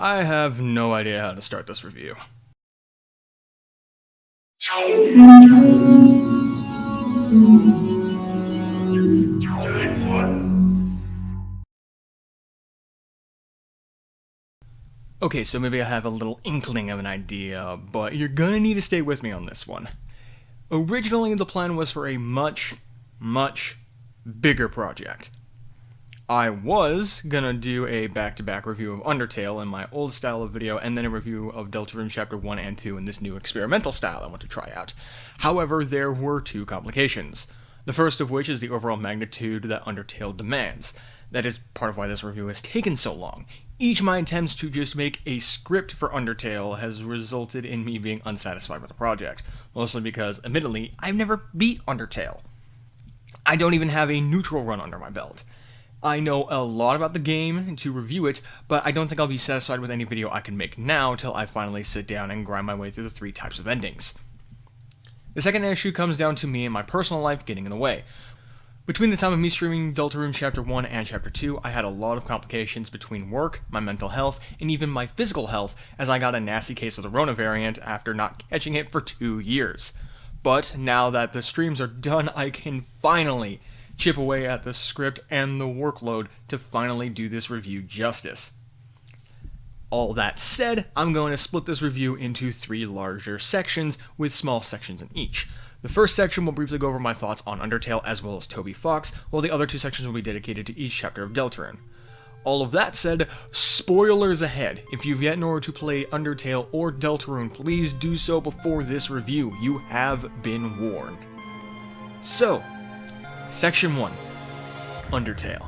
I have no idea how to start this review. Okay, so maybe I have a little inkling of an idea, but you're gonna need to stay with me on this one. Originally, the plan was for a much bigger project. I was gonna do a back-to-back review of Undertale in my old style of video, and then a review of Deltarune Chapter 1 and 2 in this new experimental style I want to try out. However, there were two complications. The first of which is the overall magnitude that Undertale demands. That is part of why this review has taken so long. Each of my attempts to just make a script for Undertale has resulted in me being unsatisfied with the project, mostly because, admittedly, I've never beat Undertale. I don't even have a neutral run under my belt. I know a lot about the game to review it, but I don't think I'll be satisfied with any video I can make now till I finally sit down and grind my way through the three types of endings. The second issue comes down to me and my personal life getting in the way. Between the time of me streaming Deltarune Chapter 1 and Chapter 2, I had a lot of complications between work, my mental health, and even my physical health, as I got a nasty case of the Rona variant after not catching it for 2 years. But now that the streams are done, I can finally chip away at the script and the workload to finally do this review justice. All that said, I'm going to split this review into 3 larger sections with small sections in each. The first section will briefly go over my thoughts on Undertale as well as Toby Fox, while the other 2 sections will be dedicated to each chapter of Deltarune. All of that said, spoilers ahead. If you've yet in order to play Undertale or Deltarune, please do so before this review. You have been warned. So, Section 1, Undertale.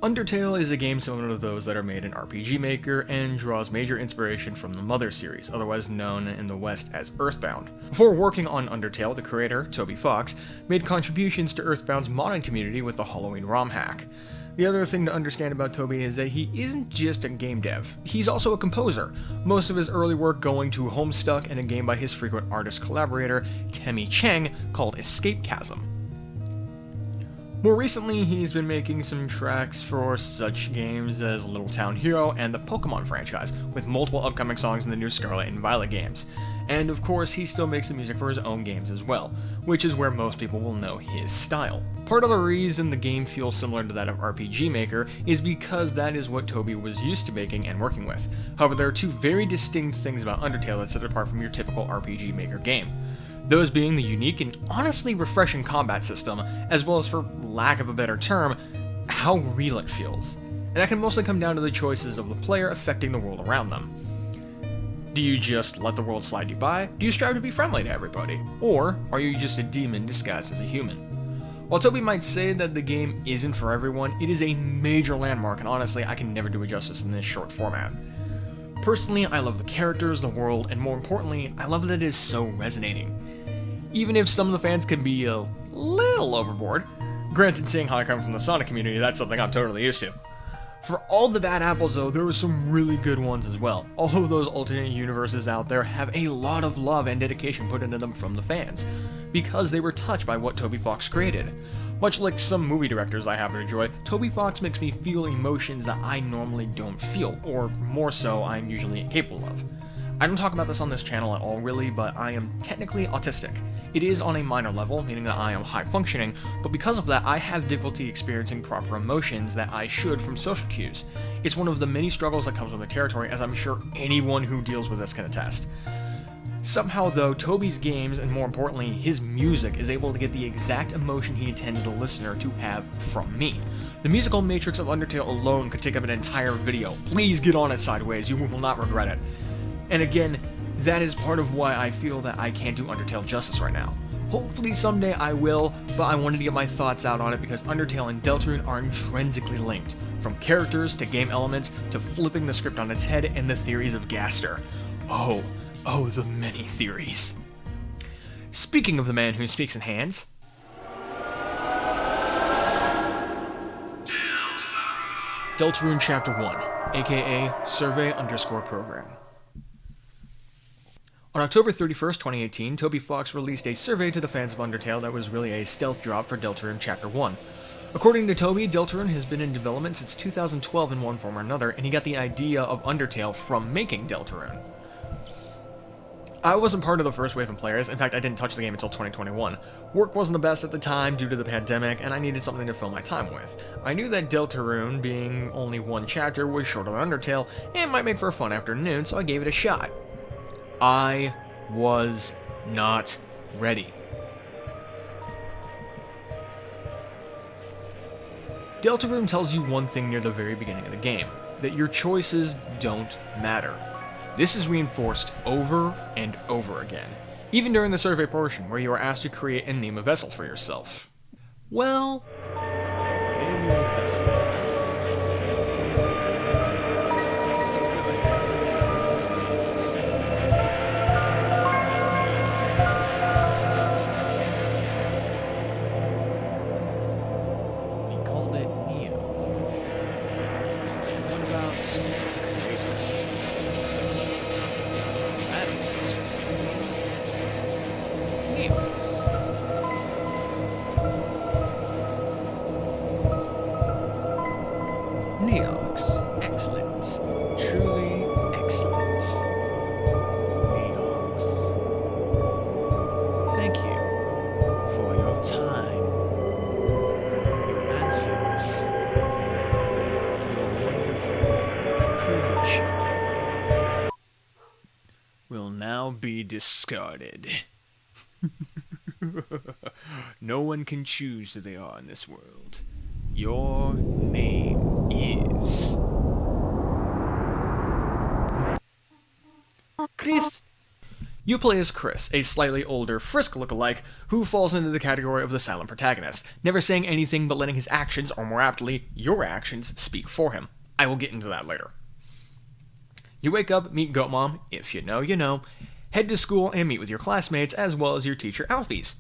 Undertale is a game similar to those that are made in RPG Maker and draws major inspiration from the Mother series, otherwise known in the West as Earthbound. Before working on Undertale, the creator, Toby Fox, made contributions to Earthbound's modding community with the Halloween ROM hack. The other thing to understand about Toby is that he isn't just a game dev, he's also a composer, most of his early work going to Homestuck and a game by his frequent artist collaborator, Temmie Chang, called Escape Chasm. More recently, he's been making some tracks for such games as Little Town Hero and the Pokemon franchise, with multiple upcoming songs in the new Scarlet and Violet games. And of course, he still makes the music for his own games as well, which is where most people will know his style. Part of the reason the game feels similar to that of RPG Maker is because that is what Toby was used to making and working with. However, there are 2 very distinct things about Undertale that set it apart from your typical RPG Maker game. Those being the unique and honestly refreshing combat system, as well as, for lack of a better term, how real it feels. And that can mostly come down to the choices of the player affecting the world around them. Do you just let the world slide you by? Do you strive to be friendly to everybody? Or are you just a demon disguised as a human? While Toby might say that the game isn't for everyone, it is a major landmark, and honestly, I can never do it justice in this short format. Personally, I love the characters, the world, and more importantly, I love that it is so resonating. Even if some of the fans can be a little overboard. Granted, seeing how I come from the Sonic community, that's something I'm totally used to. For all the bad apples though, there were some really good ones as well. All of those alternate universes out there have a lot of love and dedication put into them from the fans, because they were touched by what Toby Fox created. Much like some movie directors I happen to enjoy, Toby Fox makes me feel emotions that I normally don't feel, or more so, I'm usually incapable of. I don't talk about this on this channel at all really, but I am technically autistic. It is on a minor level, meaning that I am high functioning, but because of that I have difficulty experiencing proper emotions that I should from social cues. It's one of the many struggles that comes with the territory, as I'm sure anyone who deals with this can attest. Somehow though, Toby's games, and more importantly, his music, is able to get the exact emotion he intends the listener to have from me. The musical matrix of Undertale alone could take up an entire video. Please get on it, Sideways, you will not regret it. And again, that is part of why I feel that I can't do Undertale justice right now. Hopefully someday I will, but I wanted to get my thoughts out on it because Undertale and Deltarune are intrinsically linked, from characters to game elements to flipping the script on its head and the theories of Gaster. Oh, the many theories. Speaking of the man who speaks in hands, Deltarune Chapter 1, aka Survey_Program. On October 31st, 2018, Toby Fox released a survey to the fans of Undertale that was really a stealth drop for Deltarune Chapter 1. According to Toby, Deltarune has been in development since 2012 in one form or another, and he got the idea of Undertale from making Deltarune. I wasn't part of the first wave of players. In fact, I didn't touch the game until 2021. Work wasn't the best at the time due to the pandemic, and I needed something to fill my time with. I knew that Deltarune, being only one chapter, was shorter than Undertale, and might make for a fun afternoon, so I gave it a shot. I was not ready. Deltarune tells you one thing near the very beginning of the game, that your choices don't matter. This is reinforced over and over again, even during the survey portion where you are asked to create and name a vessel for yourself. Well, name your vessel. Let's go ahead. We called it Neo. What about Creator? Neox. Neox. Excellent. Truly excellent. Neox. Thank you for your time, your answers, your wonderful creation will now be discarded. No one can choose who they are in this world. Your name is Chris. You play as Chris, a slightly older Frisk lookalike who falls into the category of the silent protagonist, never saying anything but letting his actions, or more aptly, your actions, speak for him. I will get into that later. You wake up, meet Goat Mom, if you know, you know, head to school and meet with your classmates as well as your teacher Alphys.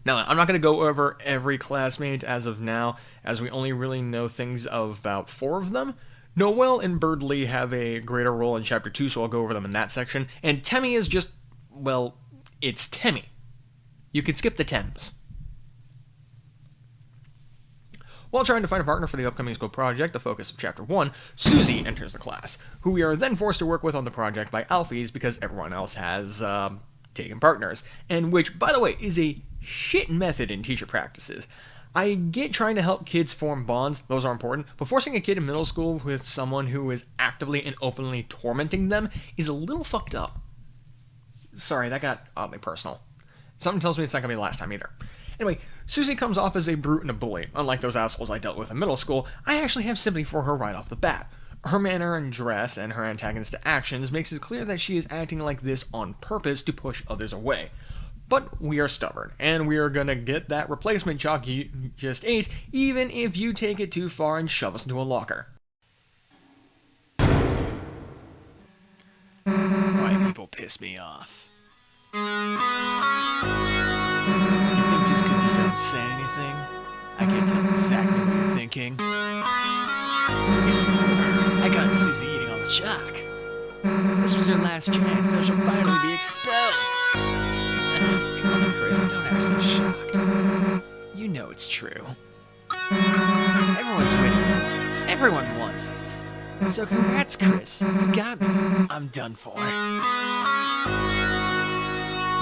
Now, I'm not going to go over every classmate as of now, as we only really know things of about 4 of them. Noelle and Birdley have a greater role in Chapter 2, so I'll go over them in that section. And Temmie is just, well, it's Temmie. You can skip the Tems. While trying to find a partner for the upcoming school project, the focus of Chapter 1, Susie enters the class, who we are then forced to work with on the project by Alphys because everyone else has taken partners, and which, by the way, is a shit method in teacher practices. I get trying to help kids form bonds, those are important, but forcing a kid in middle school with someone who is actively and openly tormenting them is a little fucked up. Sorry, that got oddly personal. Something tells me it's not going to be the last time either. Anyway, Susie comes off as a brute and a bully. Unlike those assholes I dealt with in middle school, I actually have sympathy for her right off the bat. Her manner and dress and her antagonistic actions makes it clear that she is acting like this on purpose to push others away. But we are stubborn, and we are gonna get that replacement chalk you just ate, even if you take it too far and shove us into a locker. White people piss me off. You think just because you don't say anything, I can't tell exactly what you're thinking? It's over. I got Susie eating all the chalk. This was her last chance, though she'll finally be expelled. Come on, Chris, don't act so shocked. You know it's true. Everyone's waiting for it. Everyone wants it. So congrats, Chris. You got me. I'm done for.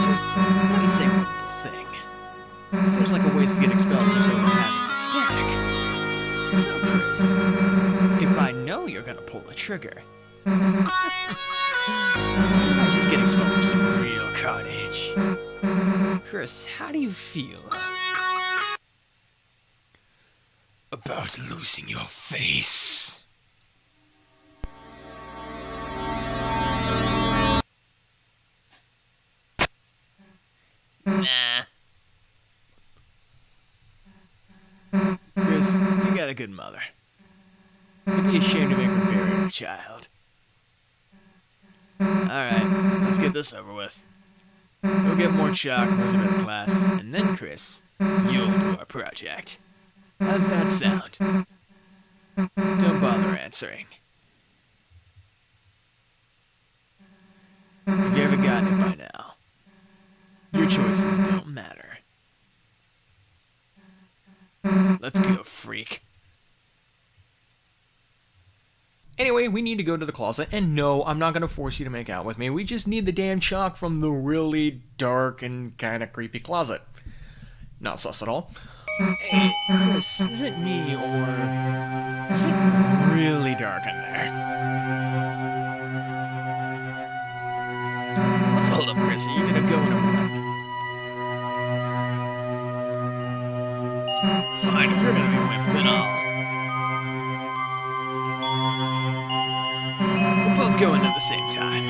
Just let me say one little thing. It seems like a waste to get expelled just over having a snack. So, Chris, if I know you're gonna pull the trigger, I might just get expelled for some real carnage. Chris, how do you feel about losing your face? Nah. Chris, you got a good mother. You'd be ashamed to make her bury her child. Alright, let's get this over with. We'll get more chalk, move to the class, and then, Chris, you'll do our project. How's that sound? Don't bother answering. Have you ever gotten it by now? Your choices don't matter. Let's go, freak. Anyway, we need to go to the closet, and no, I'm not going to force you to make out with me. We just need the damn chalk from the really dark and kind of creepy closet. Not sus at all. Hey, Chris, is it me, or is it really dark in there? What's the hold up, Chris? Are you gonna go in a what? Fine, if you're gonna be wimp, then we'll both go in at the same time.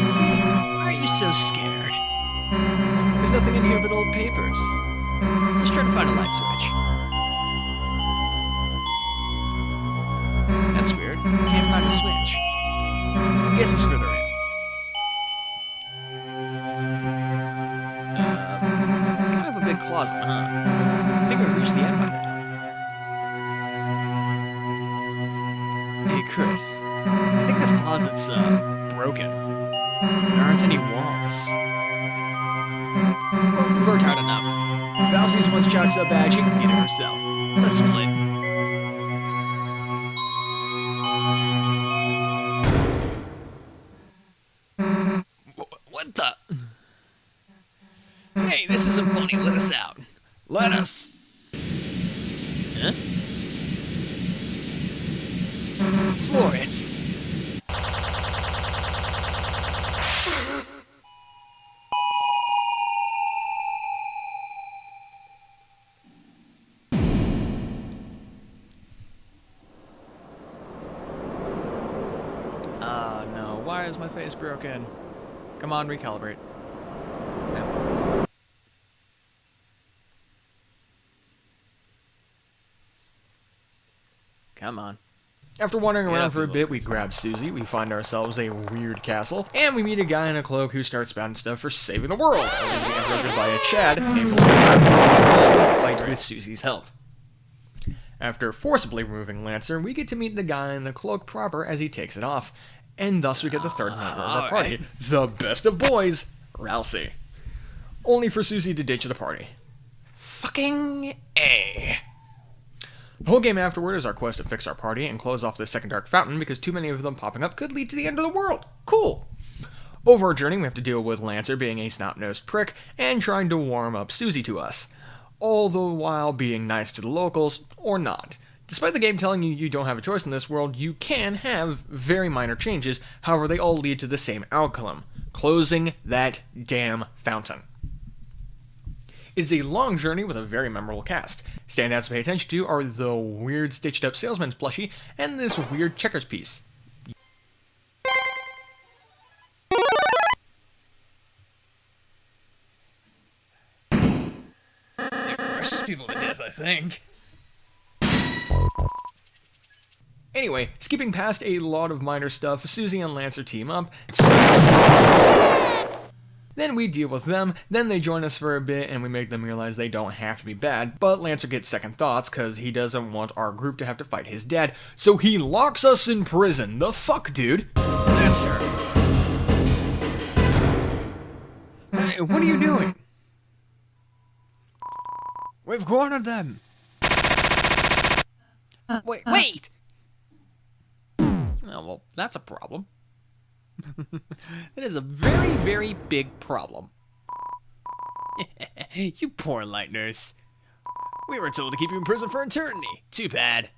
See, why are you so scared? There's nothing in here but old papers. Let's try to find a light switch. That's weird. Can't find a switch. Guess it's further in. Kind of a big closet, huh? I think we've reached the end by now. Hey, Chris. I think this closet's, broken. There aren't any walls. Well, we've worked hard enough. Val sees once Chuck's so bad, she can get it herself. Let's split. What the? Hey, this isn't funny. Let us out. Let us. Huh? Florence. No, why is my face broken? Come on, recalibrate. No. Come on. After wandering around for a people. bit, we grab Susie, we find ourselves a weird castle, and we meet a guy in a cloak who starts spouting stuff for saving the world, only to be interrupted by a Chad named Lancer, who we fight with Susie's help. After forcibly removing Lancer, we get to meet the guy in the cloak proper as he takes it off, and thus we get the third member of our party, the best of boys, Ralsei. Only for Susie to ditch the party. Fucking A. The whole game afterward is our quest to fix our party and close off the second dark fountain because too many of them popping up could lead to the end of the world. Cool. Over our journey, we have to deal with Lancer being a snot-nosed prick and trying to warm up Susie to us, all the while being nice to the locals, or not. Despite the game telling you you don't have a choice in this world, you can have very minor changes, however they all lead to the same outcome, closing that damn fountain. It's a long journey with a very memorable cast. Standouts to pay attention to are the weird stitched-up salesman's plushie and this weird checkers piece. It crushes people to death, I think. Anyway, skipping past a lot of minor stuff, Susie and Lancer team up. Then we deal with them, then they join us for a bit and we make them realize they don't have to be bad, but Lancer gets second thoughts because he doesn't want our group to have to fight his dad, so he locks us in prison. The fuck, dude? Lancer. Hey, what are you doing? We've cornered them. Wait! Oh, well, that's a problem. It is a very, very big problem. You poor Lightners. We were told to keep you in prison for eternity. Too bad.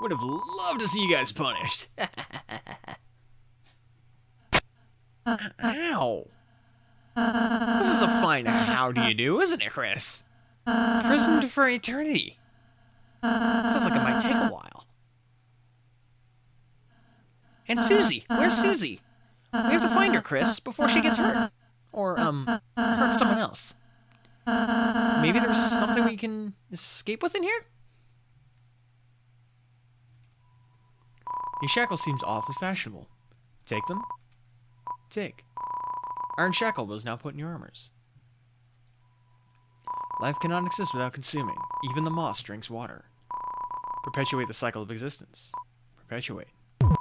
Would have loved to see you guys punished. Ow. This is a fine how do you do, isn't it, Chris? Prisoned for eternity. Sounds like it might take a while. And Susie, where's Susie? We have to find her, Chris, before she gets hurt. Or, hurt someone else. Maybe there's something we can escape with in here? These shackles seems awfully fashionable. Take them? Take. Iron shackle was now put in your armors. Life cannot exist without consuming. Even the moss drinks water. Perpetuate the cycle of existence. Perpetuate.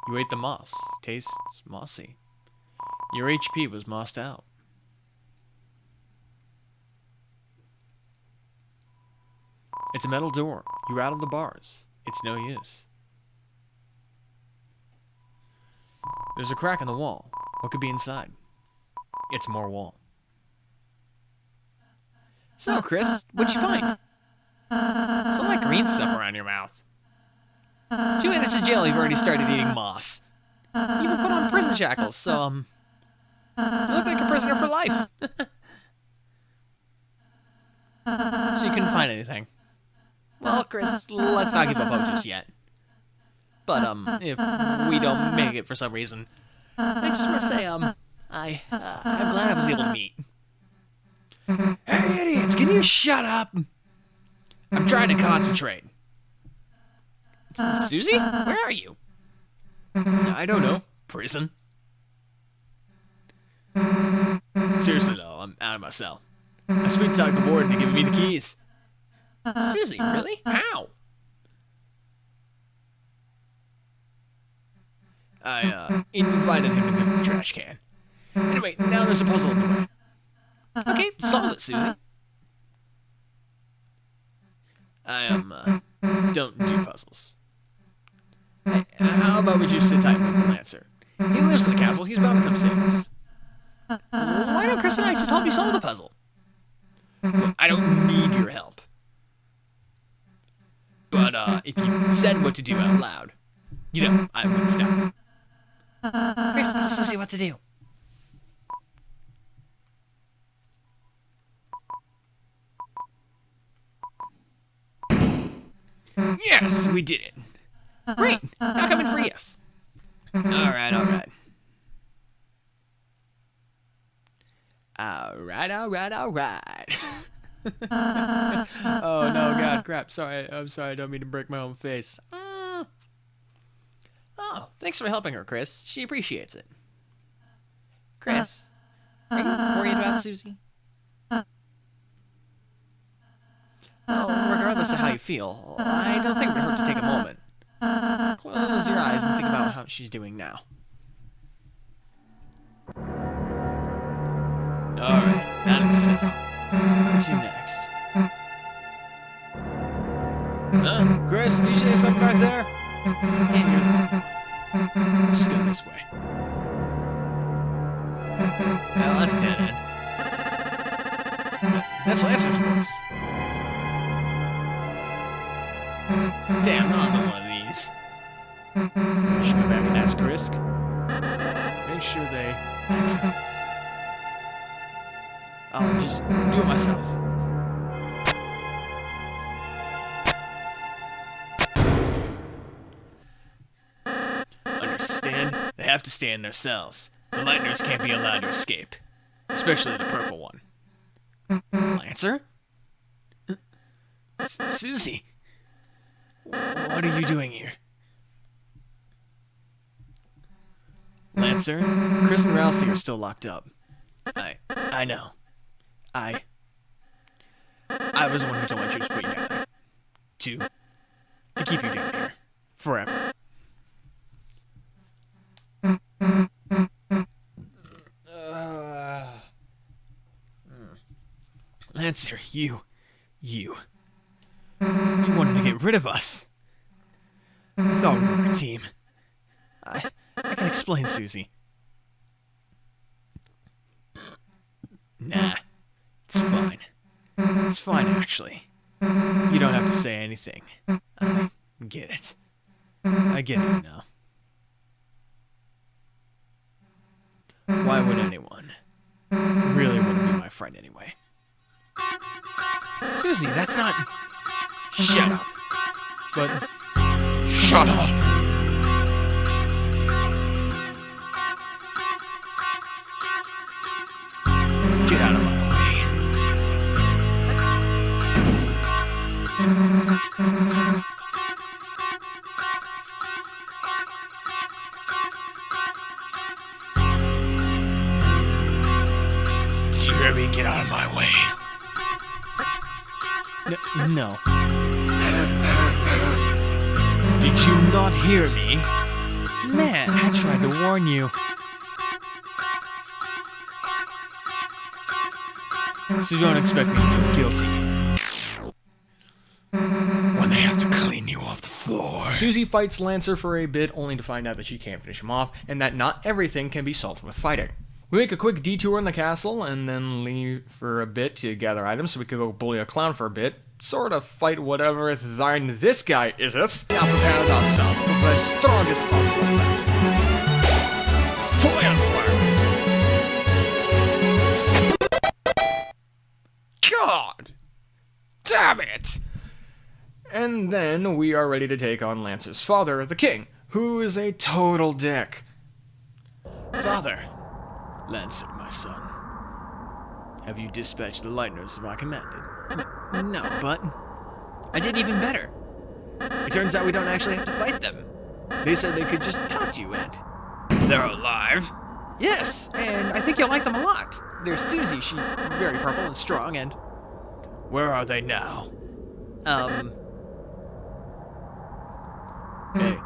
You ate the moss. Tastes mossy. Your HP was mossed out. It's a metal door. You rattle the bars. It's no use. There's a crack in the wall. What could be inside? It's more wall. So, Chris, what'd you find? It's all that green stuff around your mouth. 2 minutes in jail, you've already started eating moss. You even put on prison shackles, so, you look like a prisoner for life. So you couldn't find anything. Well, Chris, let's not give up hope just yet. But, if we don't make it for some reason, I just want to say, I'm glad I was able to meet. Hey, idiots, can you shut up? I'm trying to concentrate. Susie, where are you? I don't know. Prison. Seriously, though, I'm out of my cell. I sweet talked the warden to give me the keys. Susie, really? How? I invited him to visit the trash can. Anyway, now there's a puzzle in the way. Okay, solve it, Susie. I, don't do puzzles. Hey, how about we just sit tight with the Lancer? He lives in the castle, he's bound to come save us. Why don't Chris and I just help you solve the puzzle? Look, I don't need your help. But, if you said what to do out loud, you know, I wouldn't stop. Chris, tell Susie what to do. Yes, we did it. Great. Now come and free us. All right. Oh, no, God, crap. Sorry, I'm sorry, I don't mean to break my own face. Oh, thanks for helping her, Chris. She appreciates it. Chris, are you worried about Susie? Well, regardless of how you feel, I don't think it would hurt to take a moment. Close your eyes and think about how she's doing now. Alright, now to sit. What to next? Chris, did you say something back there? Can't hear them. Just go this way. Well, that's dead end. That's Lancer's voice. Damn, not another one of these. I should go back and ask Chris. Make sure they answer. I'll just do it myself. Understand? They have to stay in their cells. The Lightners can't be allowed to escape. Especially the purple one. Lancer? Susie? What are you doing here? Lancer, Chris and Rousey are still locked up. I know. I was the one who told my troops to put you down there. To keep you down here. Forever. Lancer, you wanted to get rid of us. I thought we were a team. I can explain, Susie. Nah, it's fine. It's fine, actually. You don't have to say anything. I get it. I get it now. Why would anyone really want to be my friend anyway? Susie, that's not... Shut up. But... Shut up. Get out of my way. You hear me? Get out of my way. No. Did you not hear me? Man, I tried to warn you. So don't expect me to feel guilty. Susie fights Lancer for a bit, only to find out that she can't finish him off, and that not everything can be solved with fighting. We make a quick detour in the castle, and then leave for a bit to gather items so we could go bully a clown for a bit, sort of fight whatever thine this guy iseth. Now prepare ourselves for the strongest possible best. Toy environments. God! Damn it! And then we are ready to take on Lancer's father, the king, who is a total dick. Father, Lancer, my son, have you dispatched the Lightners as I commanded? No, but I did even better. It turns out we don't actually have to fight them. They said they could just talk to you, and they're alive. Yes, and I think you'll like them a lot. There's Susie, she's very purple and strong, and where are they now? Hey.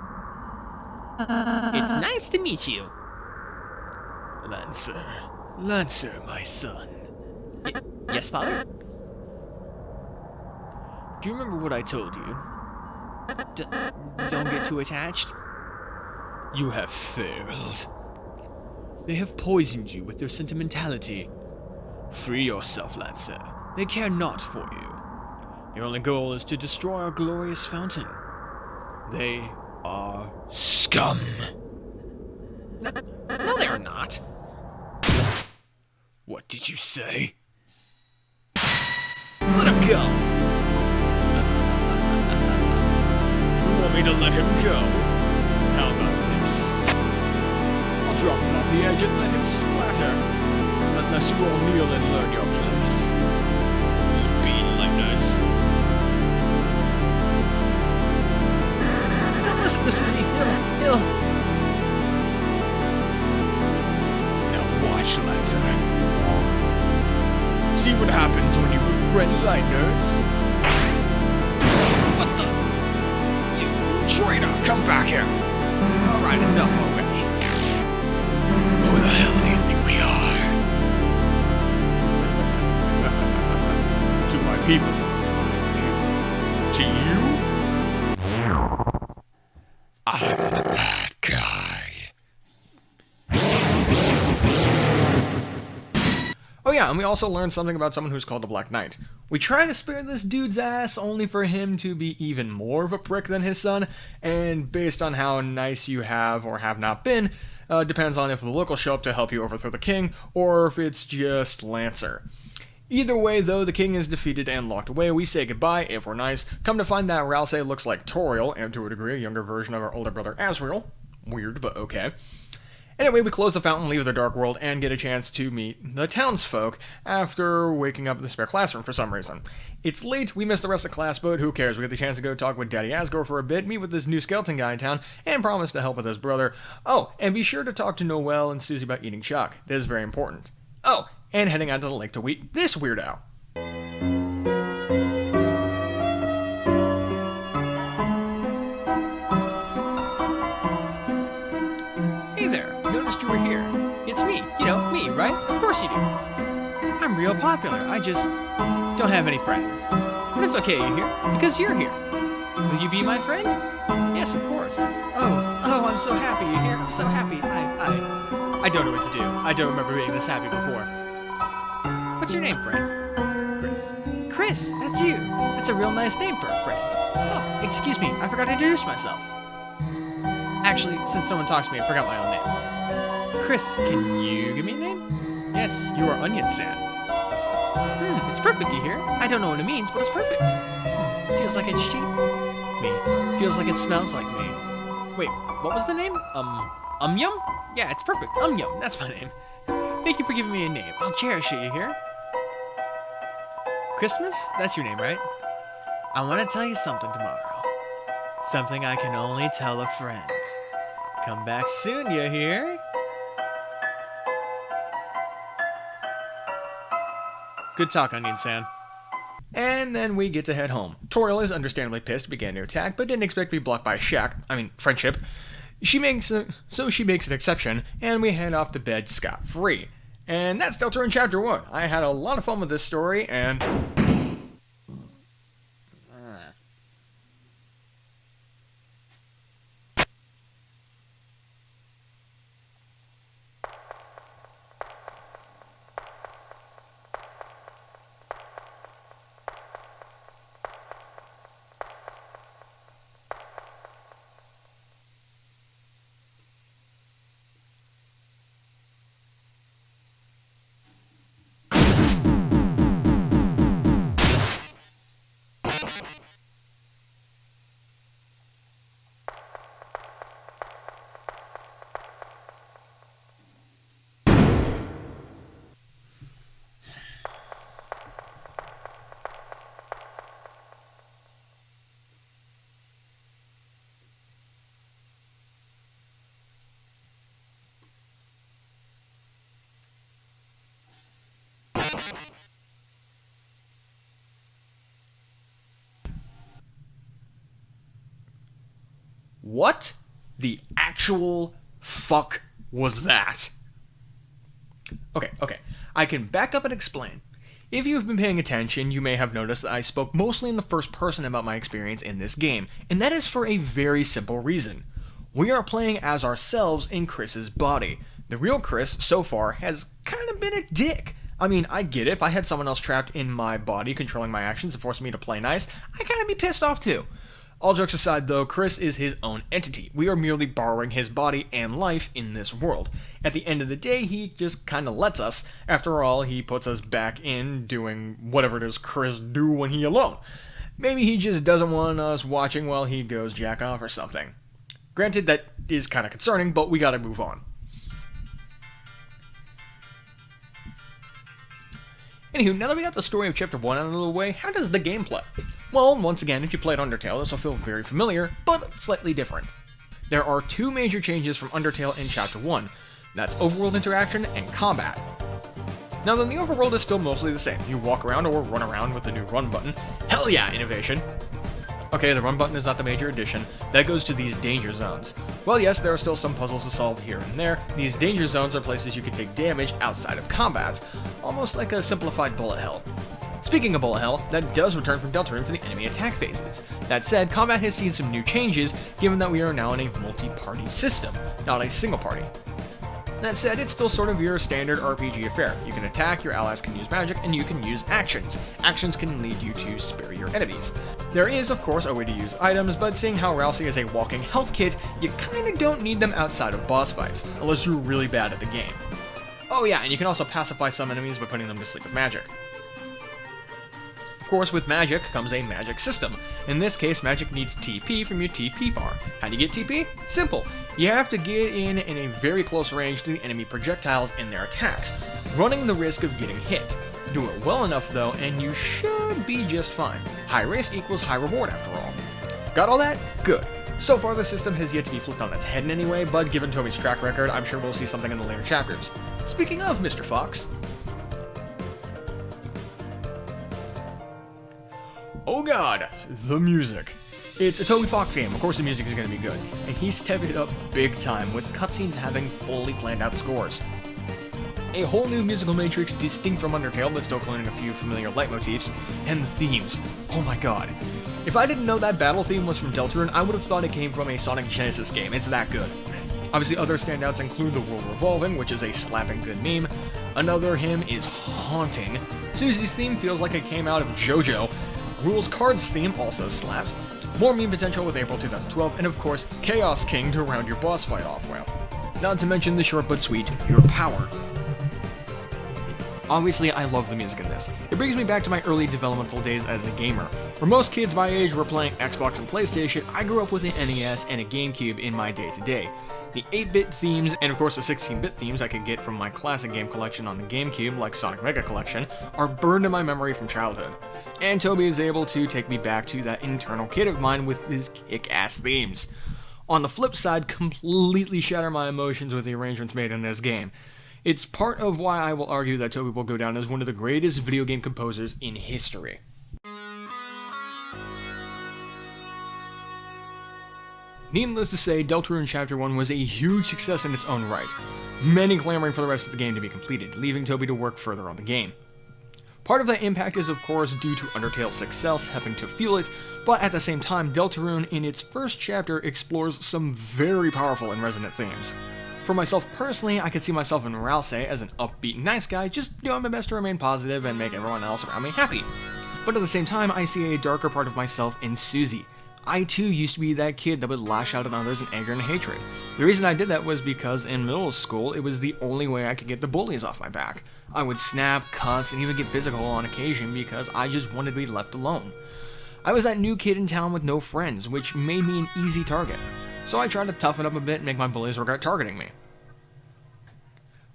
It's nice to meet you. Lancer, my son. Yes, father? Do you remember what I told you? Don't get too attached. You have failed. They have poisoned you with their sentimentality. Free yourself, Lancer. They care not for you. Their only goal is to destroy our glorious fountain. They are scum. No, they are not. What did you say? Let him go. You want me to let him go? How about this? I'll drop him off the edge and let him splatter. Unless you all kneel and learn your place. Beanlighters. Don't listen to Susie. He'll... Now watch, Lancer. See what happens when you befriend Lightners. What the? You traitor! Come back here! Alright, enough already. Who the hell do you think we are? To my people. To you? I'm the bad guy. Oh yeah, and we also learned something about someone who's called the Black Knight. We try to spare this dude's ass only for him to be even more of a prick than his son, and based on how nice you have or have not been, depends on if the locals show up to help you overthrow the king, or if it's just Lancer. Either way, though, the king is defeated and locked away. We say goodbye, if we're nice. Come to find that Ralsei looks like Toriel, and to a degree a younger version of our older brother Asriel. Weird, but okay. Anyway, we close the fountain, leave the Dark World, and get a chance to meet the townsfolk after waking up in the spare classroom for some reason. It's late, we missed the rest of class, but who cares? We get the chance to go talk with Daddy Asgore for a bit, meet with this new skeleton guy in town, and promise to help with his brother. Oh, and be sure to talk to Noelle and Susie about eating chalk. This is very important. Oh, and heading out to the lake to meet this weirdo. You were here. It's me, me, right? Of course you do. I'm real popular. I just don't have any friends. But it's okay you're here, because you're here. Will you be my friend? Yes, of course. Oh, I'm so happy you're here. I'm so happy. I don't know what to do. I don't remember being this happy before. What's your name, friend? Chris. Chris, that's you. That's a real nice name for a friend. Oh, excuse me. I forgot to introduce myself. Actually, since no one talks to me, I forgot my own name. Chris, can you give me a name? Yes, you are Onion Sand. It's perfect, you hear? I don't know what it means, but it's perfect. Feels like it's cheap. Me. Feels like it smells like me. Wait, what was the name? Yum? Yeah, it's perfect. Yum, that's my name. Thank you for giving me a name. I'll cherish it, you hear? Christmas? That's your name, right? I want to tell you something tomorrow. Something I can only tell a friend. Come back soon, you hear? Good talk, Onion San. And then we get to head home. Toriel is understandably pissed, began to attack, but didn't expect to be blocked by friendship. She makes an exception, and we head off to bed scot-free. And that's Deltarune Chapter 1. I had a lot of fun with this story, and... What the actual fuck was that? Okay, I can back up and explain. If you've been paying attention, you may have noticed that I spoke mostly in the first person about my experience in this game, and that is for a very simple reason. We are playing as ourselves in Chris's body. The real Chris, so far, has kind of been a dick. I mean, I get it. If I had someone else trapped in my body controlling my actions and forcing me to play nice, I'd kind of be pissed off too. All jokes aside though, Chris is his own entity. We are merely borrowing his body and life in this world. At the end of the day, he just kind of lets us. After all, he puts us back in doing whatever it is Chris do when he alone. Maybe he just doesn't want us watching while he goes jack off or something. Granted, that is kind of concerning, but we gotta move on. Anywho, now that we got the story of Chapter 1 out of the way, how does the game play? Well, once again, if you played Undertale, this will feel very familiar, but slightly different. There are two major changes from Undertale in Chapter 1. That's overworld interaction and combat. Now, then the overworld is still mostly the same. You walk around or run around with the new run button. Hell yeah, innovation! Okay, the run button is not the major addition. That goes to these danger zones. Well, yes, there are still some puzzles to solve here and there. These danger zones are places you can take damage outside of combat, almost like a simplified bullet hell. Speaking of bullet hell, that does return from Deltarune for the enemy attack phases. That said, combat has seen some new changes, given that we are now in a multi-party system, not a single party. That said, it's still sort of your standard RPG affair. You can attack, your allies can use magic, and you can use actions. Actions can lead you to spare your enemies. There is, of course, a way to use items, but seeing how Rousey is a walking health kit, you kinda don't need them outside of boss fights, unless you're really bad at the game. Oh yeah, and you can also pacify some enemies by putting them to sleep with magic. Of course, with magic comes a magic system. In this case, magic needs TP from your TP bar. How do you get TP? Simple. You have to get in a very close range to the enemy projectiles in their attacks, running the risk of getting hit. Do it well enough though, and you should be just fine. High risk equals high reward after all. Got all that? Good. So far the system has yet to be flipped on its head in any way, but given Toby's track record, I'm sure we'll see something in the later chapters. Speaking of Mr. Fox, oh god, the music. It's a Toby Fox game, of course the music is going to be good, and he stepped it up big time with cutscenes having fully planned out scores. A whole new musical matrix distinct from Undertale but still cloning a few familiar leitmotifs, and the themes. Oh my god. If I didn't know that battle theme was from Deltarune, I would have thought it came from a Sonic Genesis game, it's that good. Obviously other standouts include The World Revolving, which is a slapping good meme. Another hymn is haunting. Susie's theme feels like it came out of JoJo. Rules Cards theme also slaps. More meme potential with April 2012, and of course, Chaos King to round your boss fight off with. Not to mention the short but sweet, Your Power. Obviously, I love the music in this. It brings me back to my early developmental days as a gamer. Where most kids my age were playing Xbox and PlayStation, I grew up with an NES and a GameCube in my day-to-day. The 8-bit themes, and of course the 16-bit themes I could get from my classic game collection on the GameCube, like Sonic Mega Collection, are burned in my memory from childhood. And Toby is able to take me back to that internal kid of mine with his kick-ass themes. On the flip side, completely shatter my emotions with the arrangements made in this game. It's part of why I will argue that Toby will go down as one of the greatest video game composers in history. Needless to say, Deltarune Chapter 1 was a huge success in its own right. Many clamoring for the rest of the game to be completed, leaving Toby to work further on the game. Part of that impact is of course due to Undertale's success helping to fuel it, but at the same time, Deltarune in its first chapter explores some very powerful and resonant themes. For myself personally, I could see myself in Rousey as an upbeat, nice guy, just doing my best to remain positive and make everyone else around me happy. But at the same time, I see a darker part of myself in Susie. I too used to be that kid that would lash out at others in anger and hatred. The reason I did that was because in middle school, it was the only way I could get the bullies off my back. I would snap, cuss, and even get physical on occasion because I just wanted to be left alone. I was that new kid in town with no friends, which made me an easy target. So I tried to toughen up a bit and make my bullies regret targeting me.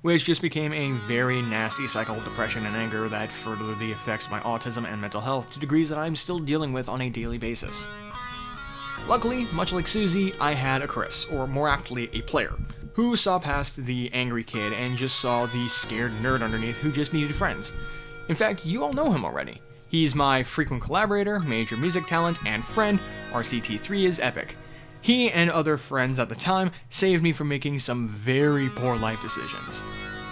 Which just became a very nasty cycle of depression and anger that furthered the effects of my autism and mental health to degrees that I'm still dealing with on a daily basis. Luckily, much like Susie, I had a Chris, or more aptly, a player, who saw past the angry kid and just saw the scared nerd underneath who just needed friends. In fact, you all know him already. He's my frequent collaborator, major music talent, and friend. RCT3 is epic. He and other friends at the time saved me from making some very poor life decisions,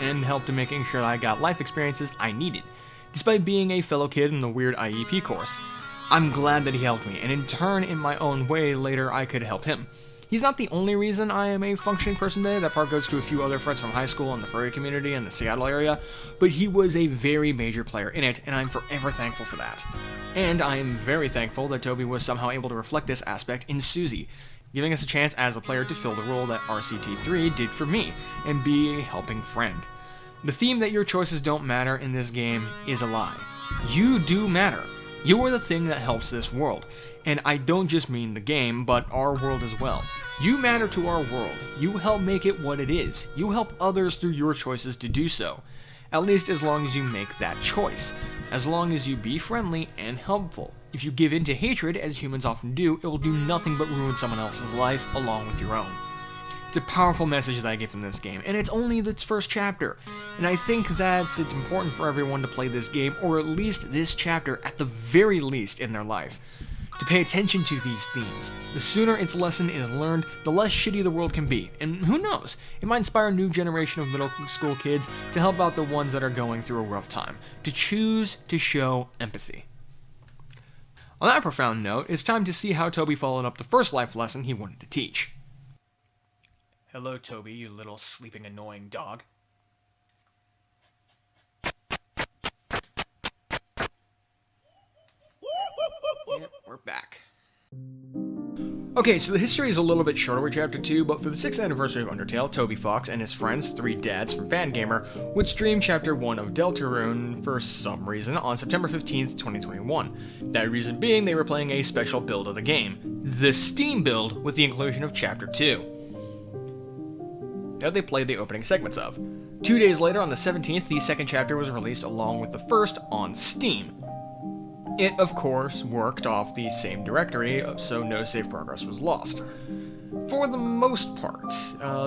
and helped in making sure that I got life experiences I needed, despite being a fellow kid in the weird IEP course. I'm glad that he helped me, and in turn, in my own way, later I could help him. He's not the only reason I am a functioning person today. That part goes to a few other friends from high school and the furry community in the Seattle area, but he was a very major player in it, and I'm forever thankful for that. And I am very thankful that Toby was somehow able to reflect this aspect in Susie, giving us a chance as a player to fill the role that RCT3 did for me, and be a helping friend. The theme that your choices don't matter in this game is a lie. You do matter. You are the thing that helps this world. And I don't just mean the game, but our world as well. You matter to our world. You help make it what it is. You help others through your choices to do so. At least as long as you make that choice. As long as you be friendly and helpful. If you give in to hatred, as humans often do, it will do nothing but ruin someone else's life along with your own. It's a powerful message that I get from this game, and it's only its first chapter. And I think that it's important for everyone to play this game, or at least this chapter at the very least in their life. To pay attention to these themes. The sooner its lesson is learned, the less shitty the world can be. And who knows, it might inspire a new generation of middle school kids to help out the ones that are going through a rough time, to choose to show empathy. On that profound note, it's time to see how Toby followed up the first life lesson he wanted to teach. Hello, Toby, you little sleeping annoying dog. Yep, we're back. Okay, so the history is a little bit shorter with Chapter 2, but for the 6th anniversary of Undertale, Toby Fox and his friends, 3 dads from Fangamer, would stream Chapter 1 of Deltarune for some reason on September 15th, 2021. That reason being they were playing a special build of the game, the Steam build with the inclusion of Chapter 2, that they played the opening segments of. 2 days later, on the 17th, the second chapter was released along with the first on Steam. It, of course, worked off the same directory, so no save progress was lost. For the most part,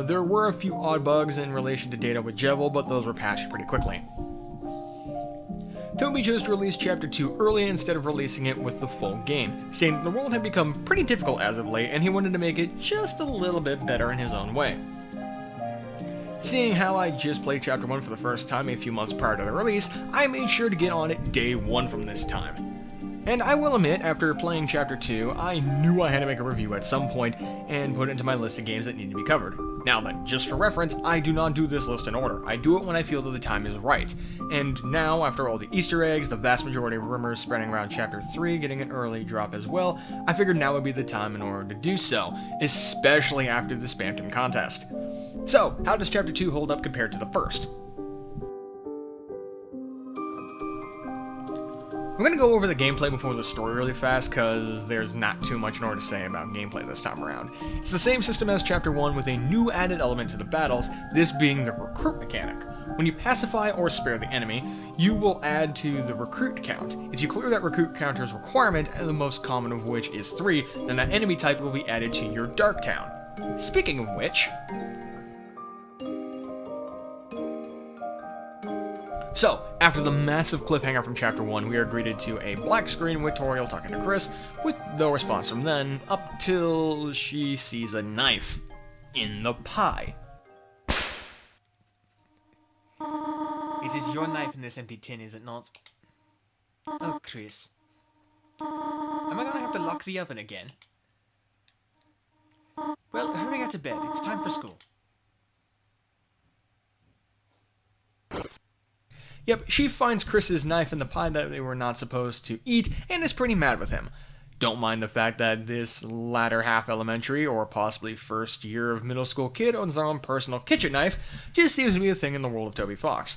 there were a few odd bugs in relation to data with Jevil, but those were patched pretty quickly. Toby chose to release Chapter 2 early instead of releasing it with the full game, stating that the world had become pretty difficult as of late, and he wanted to make it just a little bit better in his own way. Seeing how I just played Chapter 1 for the first time a few months prior to the release, I made sure to get on it day 1 from this time. And I will admit, after playing Chapter 2, I knew I had to make a review at some point and put it into my list of games that need to be covered. Now then, just for reference, I do not do this list in order. I do it when I feel that the time is right. And now, after all the Easter eggs, the vast majority of rumors spreading around Chapter 3 getting an early drop as well, I figured now would be the time in order to do so, especially after the Spamton contest. So, how does Chapter 2 hold up compared to the first? I'm going to go over the gameplay before the story really fast, because there's not too much more to say about gameplay this time around. It's the same system as Chapter 1 with a new added element to the battles, this being the recruit mechanic. When you pacify or spare the enemy, you will add to the recruit count. If you clear that recruit counter's requirement, and the most common of which is 3, then that enemy type will be added to your Dark Town. Speaking of which... So, after the massive cliffhanger from Chapter 1, we are greeted to a black screen with Toriel talking to Chris, with no response from then, up till she sees a knife in the pie. It is your knife in this empty tin, is it not? Oh, Chris. Am I gonna have to lock the oven again? Well, hurry out to bed. It's time for school. Yep, she finds Chris's knife in the pie that they were not supposed to eat, and is pretty mad with him. Don't mind the fact that this latter half elementary, or possibly first year of middle school kid owns their own personal kitchen knife, just seems to be a thing in the world of Toby Fox.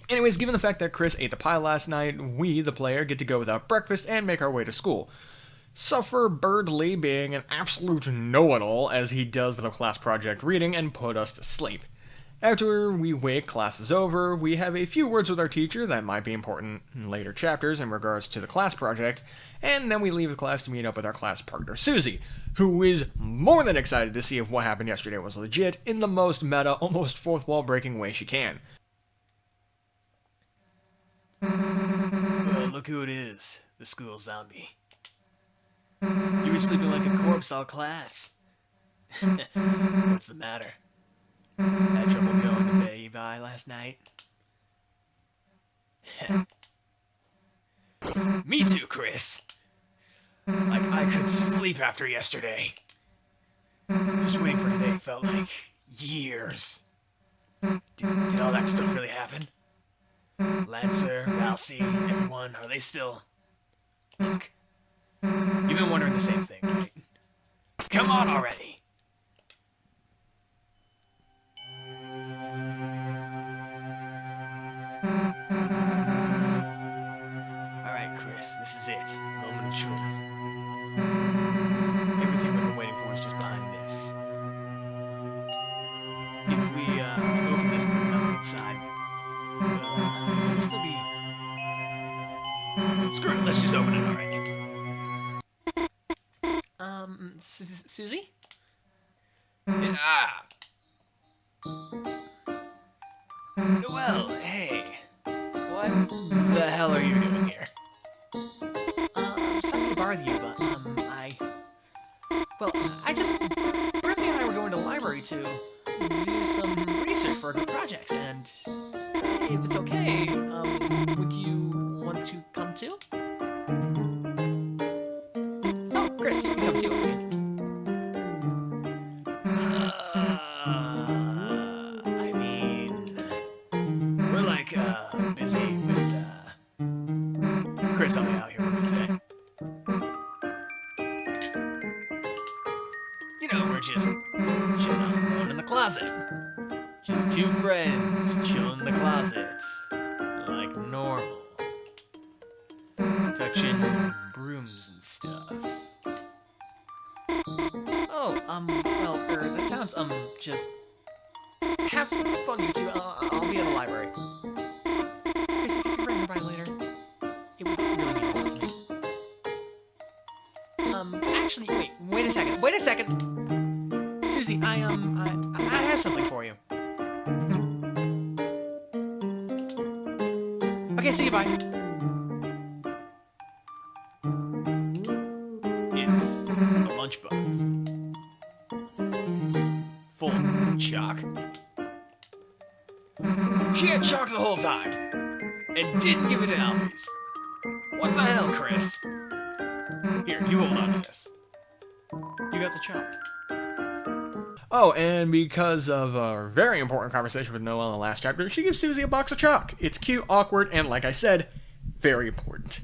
Anyways, given the fact that Chris ate the pie last night, we, the player, get to go without breakfast and make our way to school. Suffer Birdley being an absolute know-it-all as he does the class project reading and put us to sleep. After we wake, class is over, we have a few words with our teacher that might be important in later chapters in regards to the class project, and then we leave the class to meet up with our class partner, Susie, who is more than excited to see if what happened yesterday was legit in the most meta, almost fourth wall breaking way she can. Look who it is, the school zombie. You were sleeping like a corpse all class. What's the matter? Had trouble going to bed by last night? Me too, Chris. Like I could sleep after yesterday. Just waiting for today felt like years. Did all that stuff really happen? Lancer, Rousey, everyone, are they still... Look, you've been wondering the same thing, right? Come on already! Alright, Chris, this is it. Moment of truth. Everything we've been waiting for is just behind this. If we, open this and there's nothing inside, we'll still be... Screw it, let's just open it already. Susie? Ah! Well, hey. What the hell are you doing here? Sorry to bother you, but, I just... Bernie and I were going to the library to do some research for our good projects, and if it's okay, would you want to come too? Oh, Chris, you can come too. I mean, we're like, busy with, Chris, help me out here, what do you say? You know, we're just chilling alone in the closet. Just two friends chilling in the closet. Like normal. Touching brooms and stuff. Oh, that sounds, just... Have fun, you two. I'll be at the library. Chris, if you could bring her by later, it would really mean a lot to me. Actually, wait a second. Susie, I have something for you. Okay, see you, bye. It's a lunchbox. Full of chalk. She had chalk the whole time, and didn't give it to Alphys. What the hell, Chris? Here, you hold on to this. You got the chalk. Oh, and because of a very important conversation with Noelle in the last chapter, she gives Susie a box of chalk. It's cute, awkward, and like I said, very important.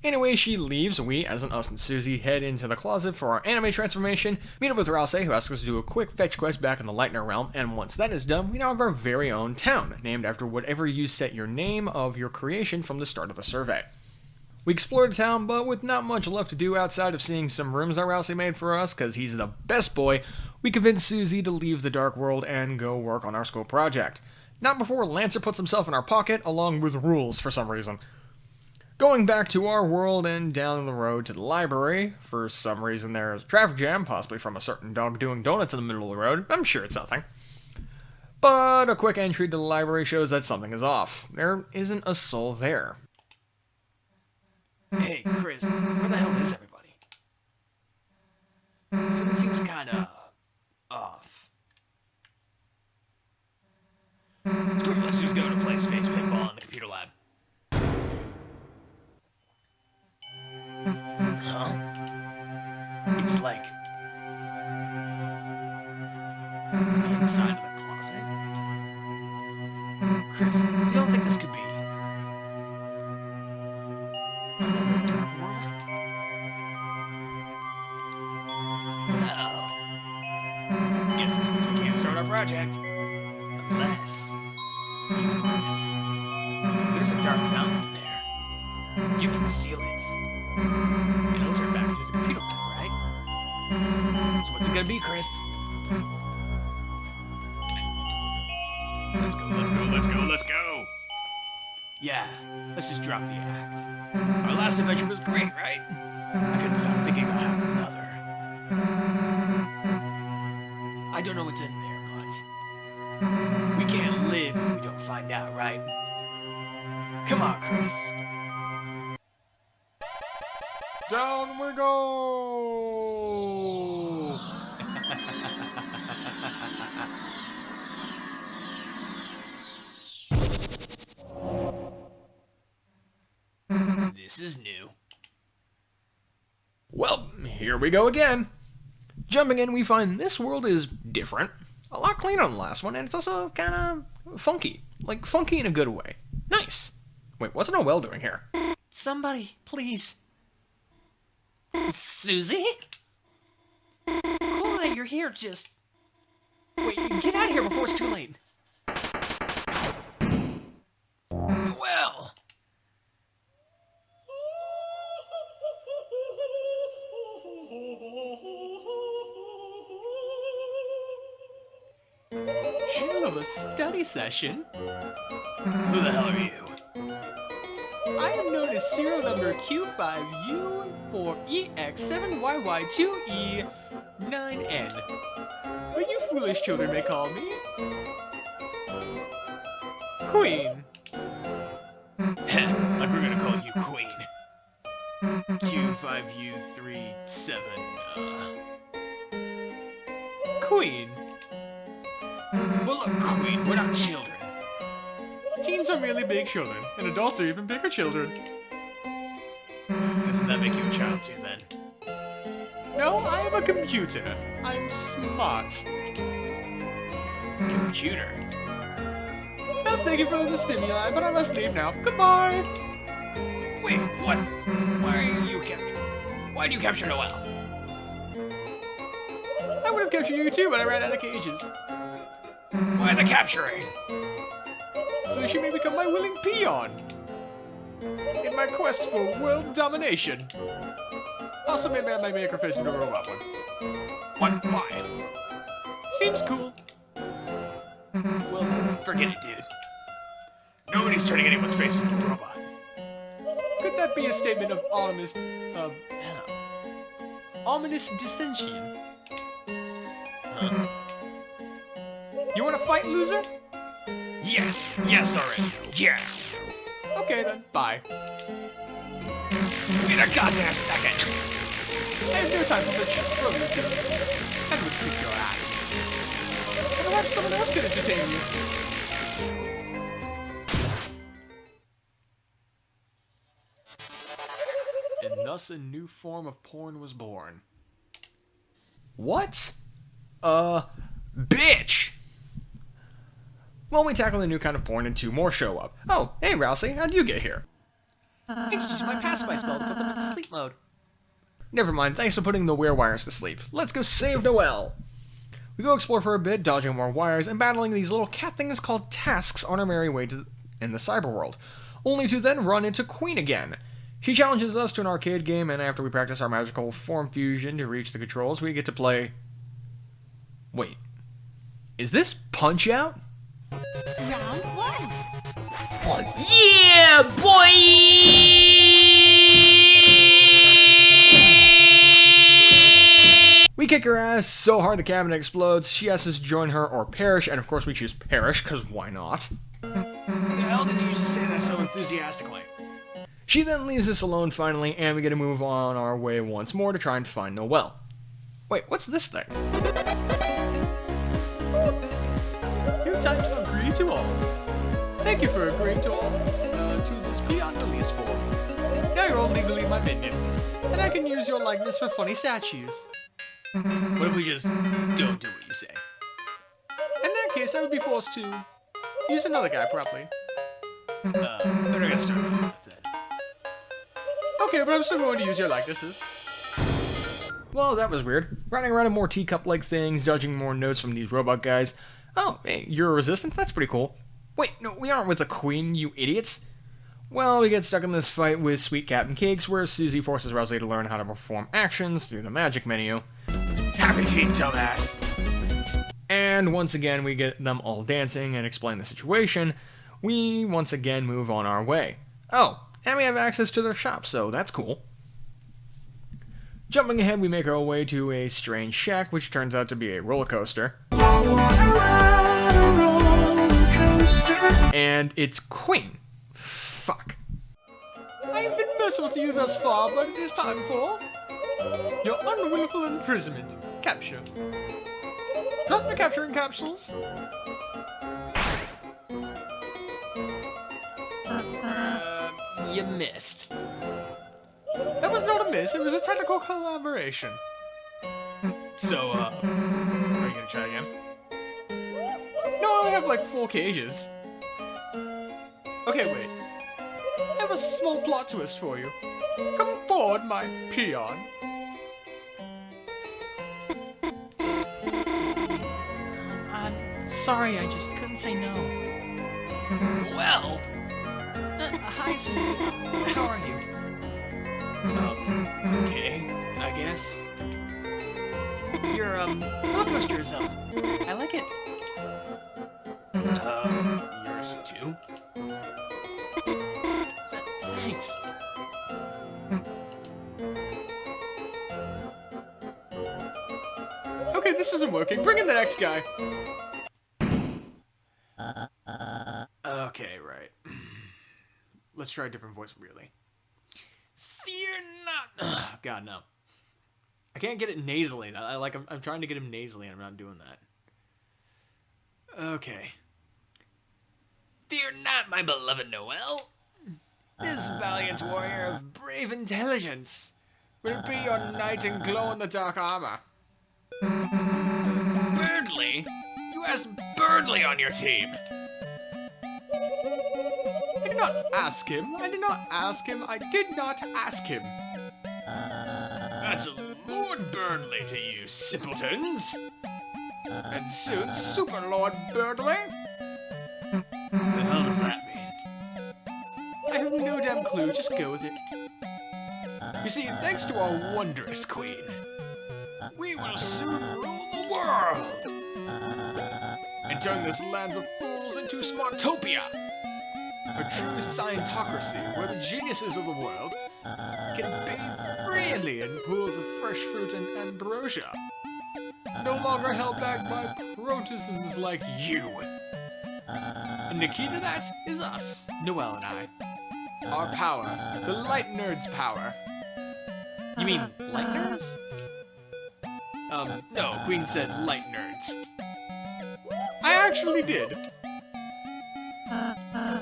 Anyway, she leaves. We, as in us and Susie, head into the closet for our anime transformation, meet up with Rousey, who asks us to do a quick fetch quest back in the Lightner Realm, and once that is done, we now have our very own town, named after whatever you set your name of your creation from the start of the survey. We explored the town, but with not much left to do outside of seeing some rooms that Rousey made for us, because he's the best boy, we convinced Susie to leave the Dark World and go work on our school project. Not before Lancer puts himself in our pocket, along with rules for some reason. Going back to our world and down the road to the library, for some reason there is a traffic jam, possibly from a certain dog doing donuts in the middle of the road. I'm sure it's nothing. But a quick entry to the library shows that something is off. There isn't a soul there. Hey, Chris, where the hell is everybody? Something seems kinda... off. Screw it, let's just go to play space pinball in the computer lab. Huh? It's like... inside of the closet? Chris, you don't think this could be... another dark world? Well... guess this means we can't start our project. Unless... you know this. There's a dark fountain there. You can seal it. It'll turn back into the computer lab, right? So what's it gonna be, Chris? Let's go! Yeah, let's just drop the act. Our last adventure was great, right? I couldn't stop thinking about having another. I don't know what's in there, but... we can't live if we don't find out, right? Come on, Chris. Down we go! This is new. Well, here we go again. Jumping in, we find this world is different. A lot cleaner than the last one, and it's also kind of funky. Like, funky in a good way. Nice. Wait, what's Noelle doing here? Somebody, please. Susie? Cool that you're here, just... Wait, get out of here before it's too late. Well... Hell of a study session. Who the hell are you? I am known as serial number Q5U4EX7YY2E9N. But you foolish children may call me Queen. Like we're gonna call you Queen. Q5U37, Queen. Well, look, Queen, we're not children. Teens are merely big children, and adults are even bigger children. Doesn't that make you a child too, then? No, I am a computer. I'm smart. Computer? Well, thank you for the stimuli, but I must leave now. Goodbye! Wait, what? Why are you captured? Why do you capture Noelle? I would have captured you too, but I ran out of cages. Why the capturing? So she may become my willing peon in my quest for world domination. Also, maybe I might make her face into a robot one. What? Why? Seems cool. Well, forget it, dude. Nobody's turning anyone's face into a robot. Could that be a statement of ominous dissension? Huh? You wanna fight, loser? Yes! Yes already! Yes! Okay then, bye. Wait a goddamn second! I have no time for bitch. And would kick your ass. And perhaps someone else could entertain you. And thus a new form of porn was born. What? Bitch! Well, we tackle a new kind of porn and two more show up. Oh, hey Rousey, how'd you get here? I just used my pacify spell to put them into sleep mode. Never mind, thanks for putting the wires to sleep. Let's go save Noelle! We go explore for a bit, dodging more wires, and battling these little cat things called tasks on our merry way in the cyber world, only to then run into Queen again. She challenges us to an arcade game, and after we practice our magical form fusion to reach the controls, we get to play... Wait. Is this Punch-Out? Round one. Yeah, boy! We kick her ass so hard the cabinet explodes, she asks us to join her or perish, and of course we choose perish, because why not? The hell did you just say that so enthusiastically? She then leaves us alone finally, and we get to move on our way once more to try and find Noelle. Wait, what's this thing? Your time to agree to all. Thank you for agreeing to all to this peon release form. Now you're all legally my minions, and I can use your likeness for funny statues. What if we just don't do what you say? In that case, I would be forced to use another guy, probably. Better get started with that. Okay, but I'm still going to use your likenesses. Well, that was weird. Running around in more teacup-like things, dodging more notes from these robot guys. Oh, hey, you're resistant? That's pretty cool. Wait, no, we aren't with the Queen, you idiots. Well, we get stuck in this fight with Sweet Captain Cakes, where Susie forces Rousey to learn how to perform actions through the magic menu. Happy feet, dumbass! And once again, we get them all dancing and explain the situation. We once again move on our way. Oh, and we have access to their shop, so that's cool. Jumping ahead, we make our way to a strange shack, which turns out to be a roller coaster. And it's Queen. Fuck. I have been most merciful to you thus far, but it is time for your unwillful imprisonment. Capture. Not the capturing capsules. You missed. That was not a miss, it was a technical collaboration. So, are you gonna try again? No, I only have like 4 cages. Okay, wait. I have a small plot twist for you. Come forward, my peon. I'm sorry, I just couldn't say no. Well, hi Susie, how are you? Okay, I guess. Your, roller coaster is, I like it. Yours too? Thanks. Okay, this isn't working. Bring in the next guy. Okay, right. Let's try a different voice, really. Fear not. God, no. I can't get it nasally. I'm trying to get him nasally, and I'm not doing that. Okay. Fear not, my beloved Noel. This valiant warrior of brave intelligence Will be your knight in glow-in-the-dark armor. Birdly? You asked Birdly on your team. I did not ask him. I did not ask him. I did not ask him. That's Lord Birdly to you, simpletons. And soon, Super Lord Birdly. The hell does that mean? I have no damn clue. Just go with it. You see, thanks to our wondrous queen, We will soon rule the world and turn this land of fools into Smartopia, a true scientocracy where the geniuses of the world can bathe freely in pools of fresh fruit and ambrosia, no longer held back by protisans like you. And the key to that is us, Noel and I. Our power, the light nerd's power. You mean light nerds? No, Queen said light nerds. I actually did.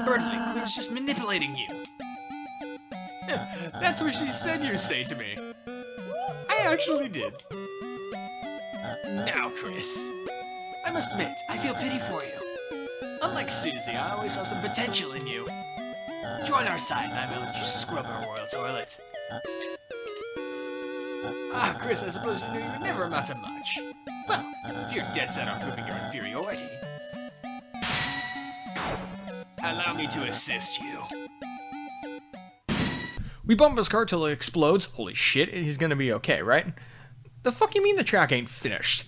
Birdly, Queen's just manipulating you. That's what she said you say to me. I actually did. Now, Chris, I must admit, I feel pity for you. Unlike Susie, I always saw some potential in you. Join our side and I will let you scrub our royal toilet. Ah, Chris, I suppose you knew you would never amount to much. Well, if you're dead set on proving your inferiority, allow me to assist you. We bump his car till it explodes. Holy shit, he's gonna be okay, right? The fuck you mean the track ain't finished?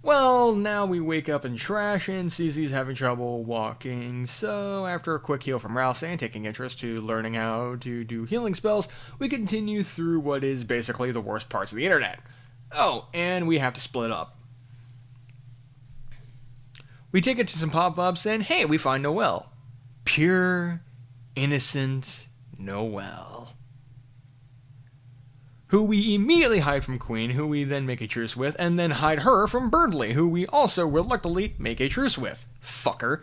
Well, now we wake up in trash and Susie's having trouble walking, so after a quick heal from Rouse and taking interest to learning how to do healing spells, we continue through what is basically the worst parts of the internet. Oh, and we have to split up. We take it to some pop-ups and hey, we find Noel. Pure, innocent Noel. Who we immediately hide from Queen, who we then make a truce with, and then hide her from Birdly, who we also reluctantly make a truce with. Fucker.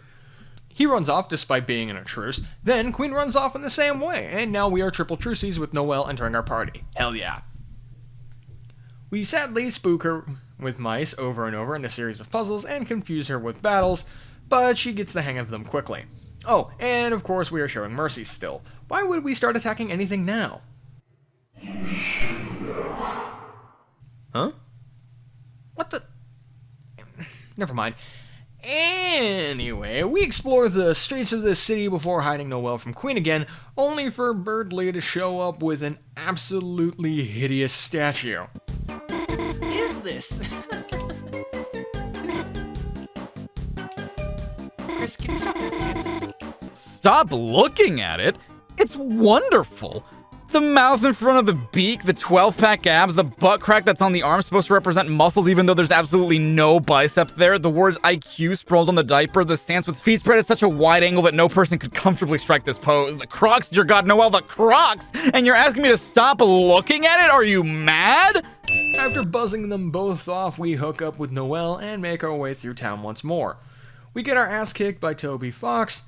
He runs off despite being in a truce, then Queen runs off in the same way, and now we are triple truces with Noel entering our party. Hell yeah. We sadly spook her with mice over and over in a series of puzzles and confuse her with battles, but she gets the hang of them quickly. Oh, and of course we are showing mercy still. Why would we start attacking anything now? Huh? What the? Never mind. Anyway, we explore the streets of this city before hiding Noel from Queen again, only for Birdly to show up with an absolutely hideous statue. Is this? Chris, can you stop looking at this? Stop looking at it? It's wonderful. The mouth in front of the beak, the 12-pack abs, the butt crack that's on the arm supposed to represent muscles even though there's absolutely no bicep there, the words IQ sprawled on the diaper, the stance with feet spread at such a wide angle that no person could comfortably strike this pose, the Crocs, dear God, Noelle, the Crocs! And you're asking me to stop looking at it? Are you mad? After buzzing them both off, we hook up with Noelle and make our way through town once more. We get our ass kicked by Toby Fox,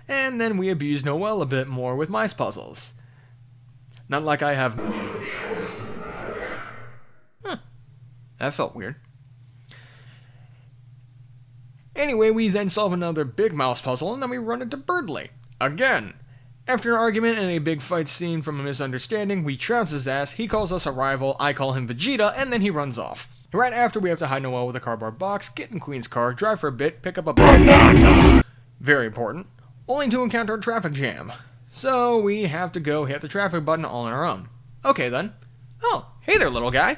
and then we abuse Noelle a bit more with mice puzzles. Not like I have... That felt weird. Anyway, we then solve another big mouse puzzle, and then we run into Birdley. Again. After an argument and a big fight scene from a misunderstanding, we trounce his ass, he calls us a rival, I call him Vegeta, and then he runs off. Right after, we have to hide Noelle with a cardboard box, get in Queen's car, drive for a bit, pick up a... Very important. Only to encounter a traffic jam. So we have to go hit the traffic button all on our own. Okay then. Oh, hey there, little guy.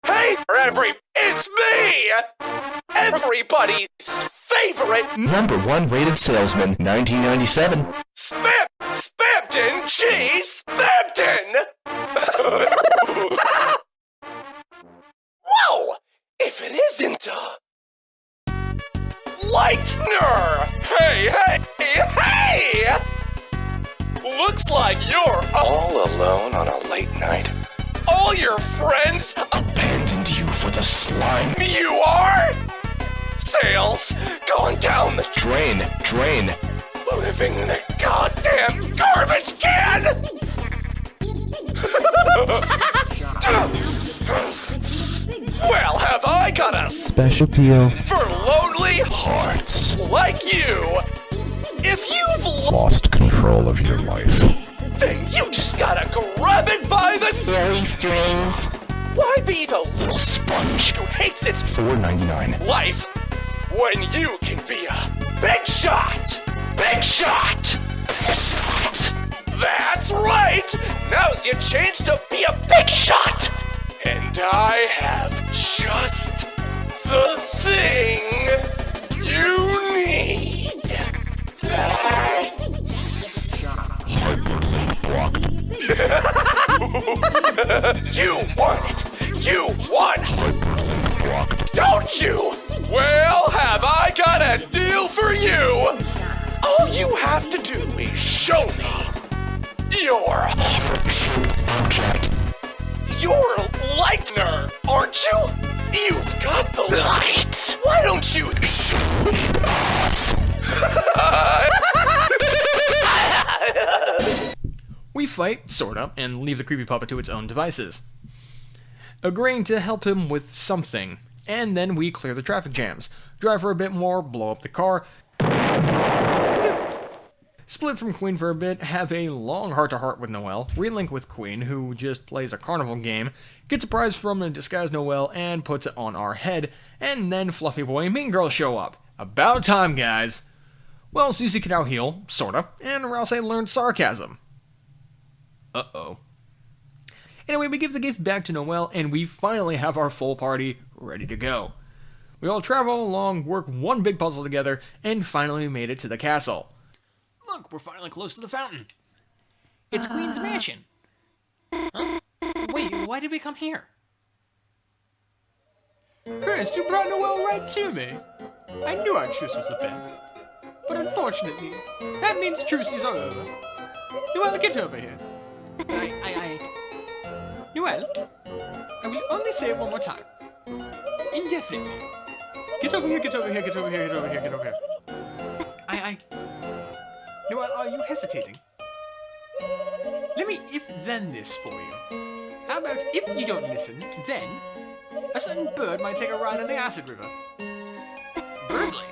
Hey, it's me! Everybody's favorite #1 rated salesman, 1997. Spamton G. Spamton! Whoa! If it isn't Lightner! Hey! Looks like you're all alone on a late night. All your friends abandoned you for the slime. You are? Sales going down the Drain. living in a goddamn garbage can! Well, have I got a Special deal. for lonely hearts like you? If you've Lost control of your life. then you just gotta grab it by the silly strings. Why be the little sponge who hates its $4.99. life when you can be a big shot? Big shot! That's right! Now's your chance to be a big shot! And I have just the thing you need. Hyperlink blocked. You want it! You want it! Hyperlink blocked. Don't you? Well, have I got a deal for you? All you have to do is show me your Lightner, aren't you? You've got the light. Why don't you? We fight, sorta, and leave the creepy puppet to its own devices, agreeing to help him with something, and then we clear the traffic jams, drive for a bit more, blow up the car, split from Queen for a bit, have a long heart-to-heart with Noelle, relink with Queen, who just plays a carnival game, gets a prize from a disguised Noelle and puts it on our head, and then Fluffy Boy and Mean Girl show up. About time, guys! Well, Susie can now heal, sorta, and Rouse learned sarcasm. Uh-oh. Anyway, we give the gift back to Noelle, and we finally have our full party ready to go. We all travel along, work one big puzzle together, and finally made it to the castle. Look, we're finally close to the fountain. It's Queen's mansion. Huh? Wait, why did we come here? Chris, you brought Noelle right to me. I knew our truce was the best. But unfortunately, that means truces are over. Noelle, get over here. Noelle, I will only say it one more time. Indefinitely. Get over here, get over here, get over here, get over here, get over here. Noelle, are you hesitating? Let me if-then this for you. How about if you don't listen, then a certain bird might take a ride on the acid river. Birdley.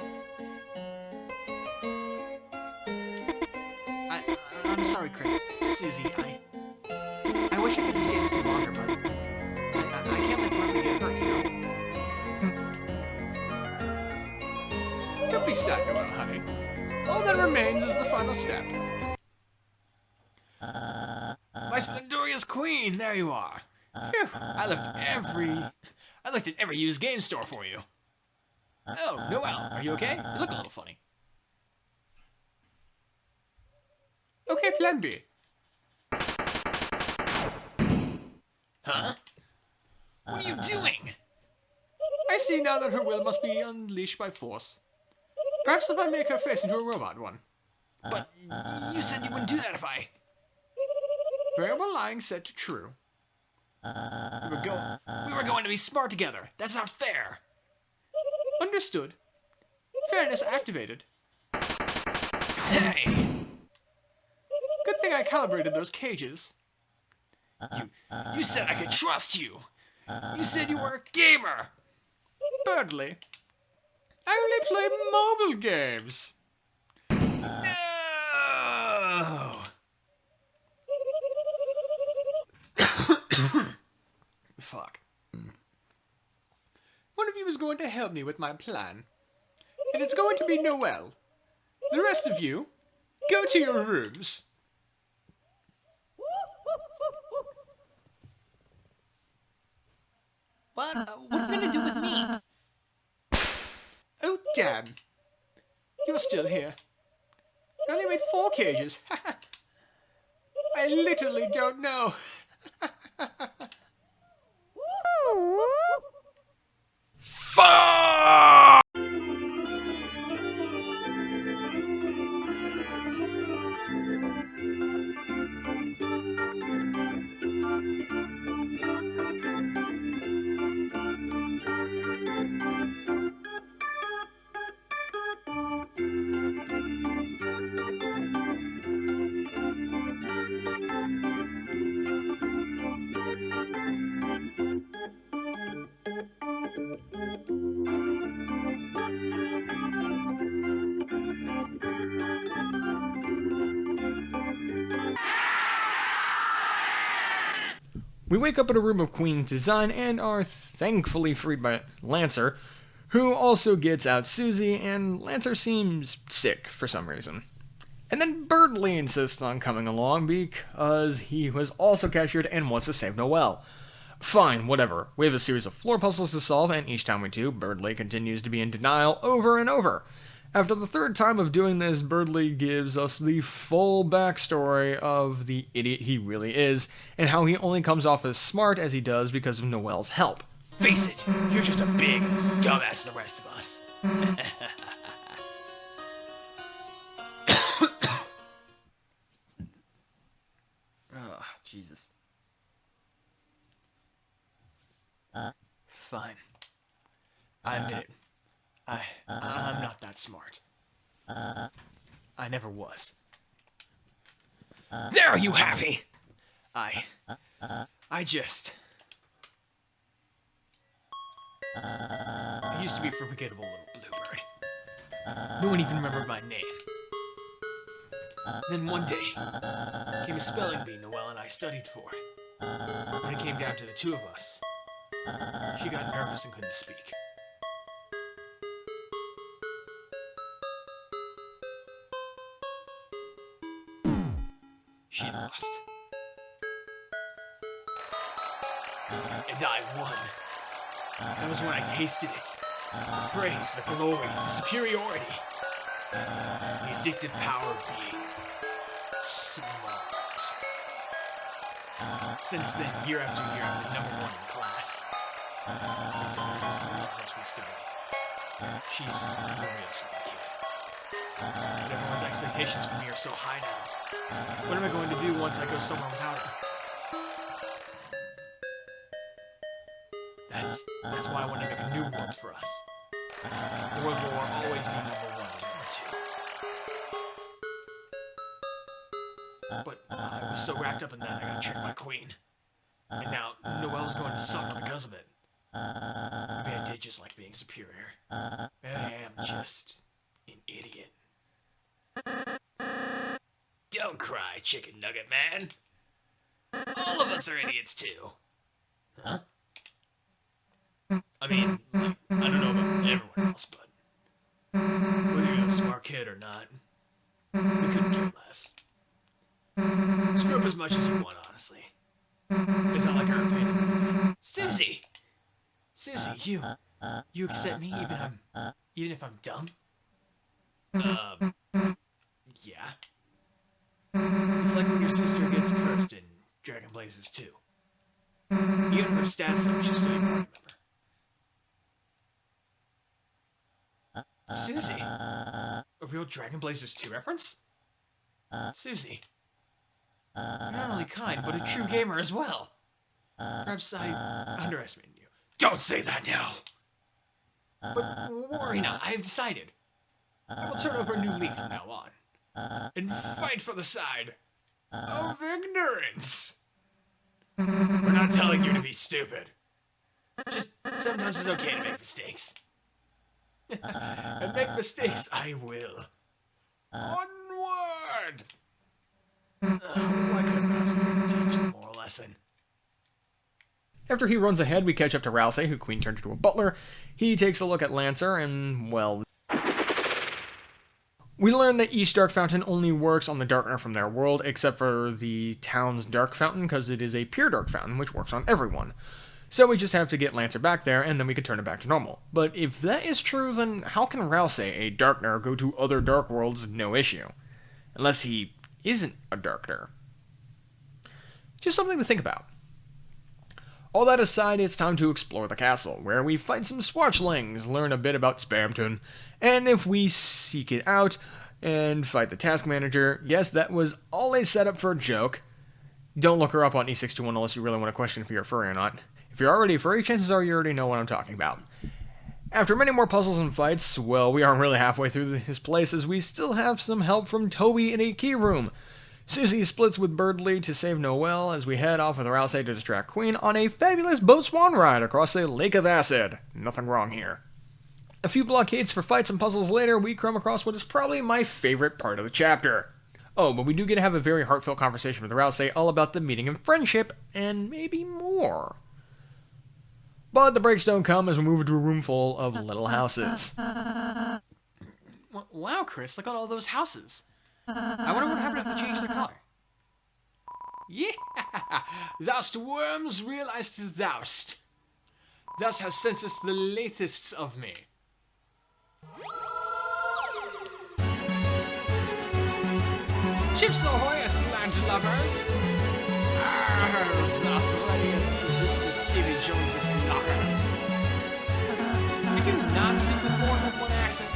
I'm sorry, Chris. Susie, I wish I could have stayed with you longer, but I can't let Birdley get hurt, you know? Don't be sad, Noelle, honey. All that remains is the final step. My splendorous queen, there you are. Phew, I looked at every used game store for you. Oh, Noelle, are you okay? You look a little funny. Okay, plan B. Huh? What are you doing? I see now that her will must be unleashed by force. Perhaps if I make her face into a robot one. But you said you wouldn't do that if I... Variable lying set to true. We were going to be smart together. That's not fair. Understood. Fairness activated. Hey! Good thing I calibrated those cages. You said I could trust you. You said you were a gamer. Birdly. I only play mobile games. No! Fuck. One of you is going to help me with my plan. And it's going to be Noelle. The rest of you, go to your rooms. What are you gonna do with me? Oh, damn. You're still here. I only made 4 cages. I literally don't know. Fuck! We wake up in a room of Queen's design and are thankfully freed by Lancer, who also gets out Susie, and Lancer seems sick for some reason. And then Birdly insists on coming along because he was also captured and wants to save Noelle. Fine, whatever. We have a series of floor puzzles to solve, and each time we do, Birdly continues to be in denial over and over. After the 3rd time of doing this, Birdly gives us the full backstory of the idiot he really is, and how he only comes off as smart as he does because of Noelle's help. Face it, you're just a big dumbass than the rest of us. Oh, Jesus. Fine. I admit it. I'm not that smart. I never was. There, you happy? I just... I used to be a forgettable little bluebird. No one even remembered my name. Then one day, came a spelling bee Noelle and I studied for. When it came down to the 2 of us, she got nervous and couldn't speak. She lost. And I won. That was when I tasted it. The praise, the glory, the superiority. The addictive power of being smart. Since then, year after year, I'm the #1 in class. It's always as we study. She's a real smart kid. But everyone's expectations for me are so high now. What am I going to do once I go somewhere without her? That's why I want to make a new world for us. A world where we'll always be #1 and #2. But I was so wrapped up in that I got tricked by Queen. And now Noelle's going to suffer because of it. Maybe I did just like being superior. Maybe I am just an idiot. Don't cry, chicken nugget man. All of us are idiots too. Huh? I mean, like, I don't know about everyone else, but whether you're a smart kid or not, we couldn't care less. Screw up as much as you want, honestly. It's not like our opinion. Susie! Susie, you accept me even if I'm dumb? Yeah. It's like when your sister gets cursed in Dragon Blazers 2. Even if her stats suck, she's still your party member. Susie? A real Dragon Blazers 2 reference? Susie. You're not only kind, but a true gamer as well. Perhaps I underestimated you. Don't say that now! But worry not, I have decided. I will turn over a new leaf from now on. And fight for the side of ignorance! We're not telling you to be stupid. Just sometimes it's okay to make mistakes. And make mistakes I will. Onward! Why couldn't Master teach the moral lesson? After he runs ahead, we catch up to Rousey, who Queen turned into a butler. He takes a look at Lancer, and, well... We learn that East Dark Fountain only works on the Darkener from their world, except for the town's Dark Fountain, because it is a pure Dark Fountain, which works on everyone. So we just have to get Lancer back there, and then we can turn it back to normal. But if that is true, then how can Rousey, a Darkener, go to other Dark Worlds no issue? Unless he isn't a Darkener. Just something to think about. All that aside, it's time to explore the castle, where we fight some Swatchlings, learn a bit about Spamton, and if we seek it out and fight the task manager, yes, that was all a setup for a joke. Don't look her up on E621 unless you really want to question if you're a furry or not. If you're already a furry, chances are you already know what I'm talking about. After many more puzzles and fights, well, we aren't really halfway through his place as we still have some help from Toby in a key room. Susie splits with Birdley to save Noelle as we head off with Rousey to distract Queen on a fabulous boat swan ride across a lake of acid. Nothing wrong here. A few blockades for fights and puzzles later, we come across what is probably my favorite part of the chapter. Oh, but we do get to have a very heartfelt conversation with Rousey all about the meeting and friendship, and maybe more. But the breaks don't come as we move into a room full of little houses. Wow, Chris, look at all those houses. I wonder what happened if they changed their color. Yeah! Thou'st worms realized thou'st. Thus has census the latest of me. Ships ahoy, land lovers! The threadiest to visit Davy Jones's knocker. Did you not speak with more than one accent?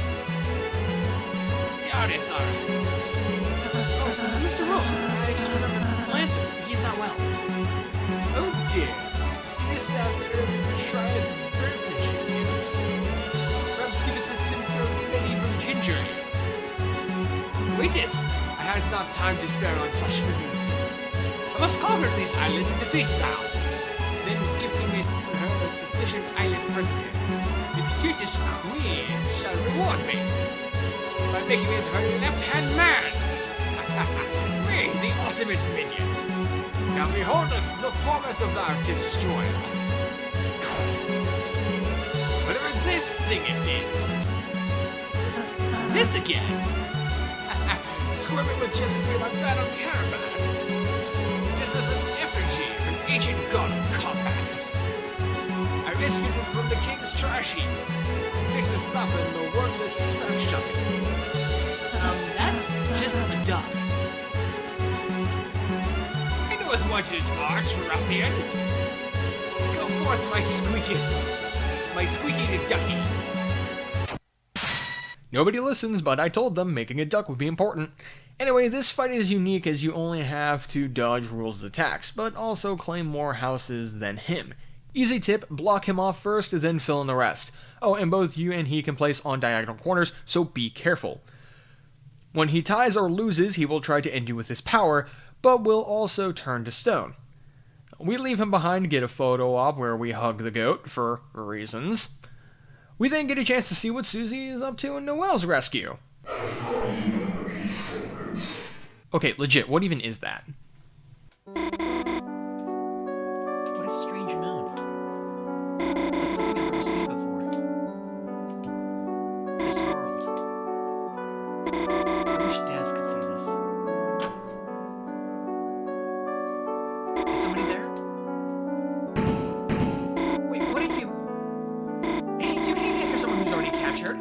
Howdy, Thar. Oh, Mr. Rose, I just remembered Lancer. He's not well. Oh dear. Is that tried bird pigeon? Perhaps give it the simple medieval ginger. Waiteth! I had not time to spare on such frivolities. I must conquer these islets and defeat thou. Then gifting me her sufficient islet present, the cutest queen shall reward me by making me her left-hand man. Me, the ultimate minion. Now beholdeth the formeth of our destroyer. Whatever this thingeth is. This again. Squirming with jealousy of a battle caravan. This is an effigy of an ancient god of combat. I rescued him from the king's trash heap. Fix his flap in the wordless scrap shop. That's just a duck. I know it's wanted arch, ruffian. Go forth, my squeaky ducky. Nobody listens, but I told them making a duck would be important. Anyway, this fight is unique as you only have to dodge Rules' attacks, but also claim more houses than him. Easy tip, block him off first, then fill in the rest. Oh, and both you and he can place on diagonal corners, so be careful. When he ties or loses, he will try to end you with his power, but will also turn to stone. We leave him behind to get a photo op where we hug the goat, for reasons. We then get a chance to see what Susie is up to in Noelle's rescue. Okay, legit, what even is that? What a strange moon. It's like nothing I've ever seen before. This world. I wish Daz could see this. Is somebody there? Wait, what are you? Hey, you can't capture someone who's already captured.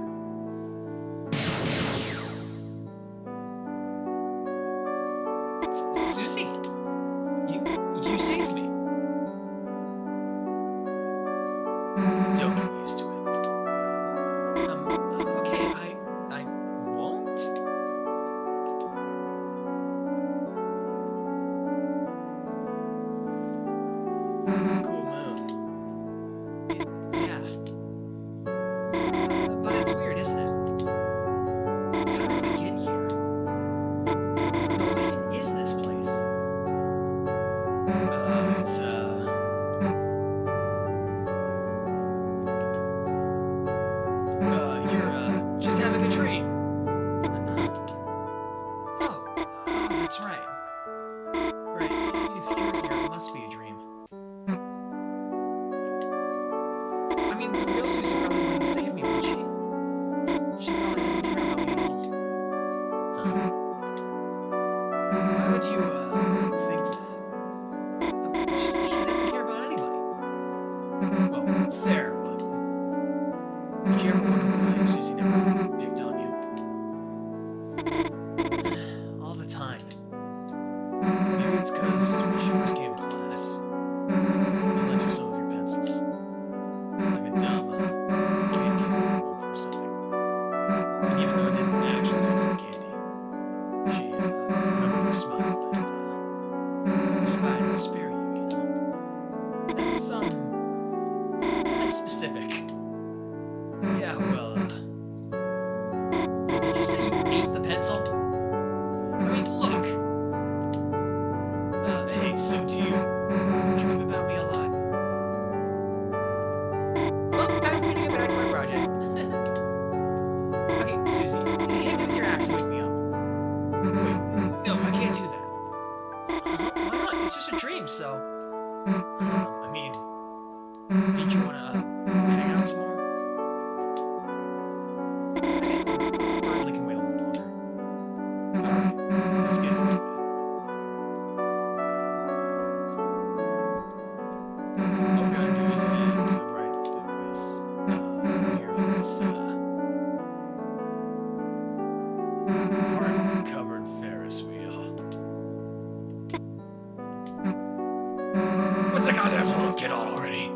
get on already.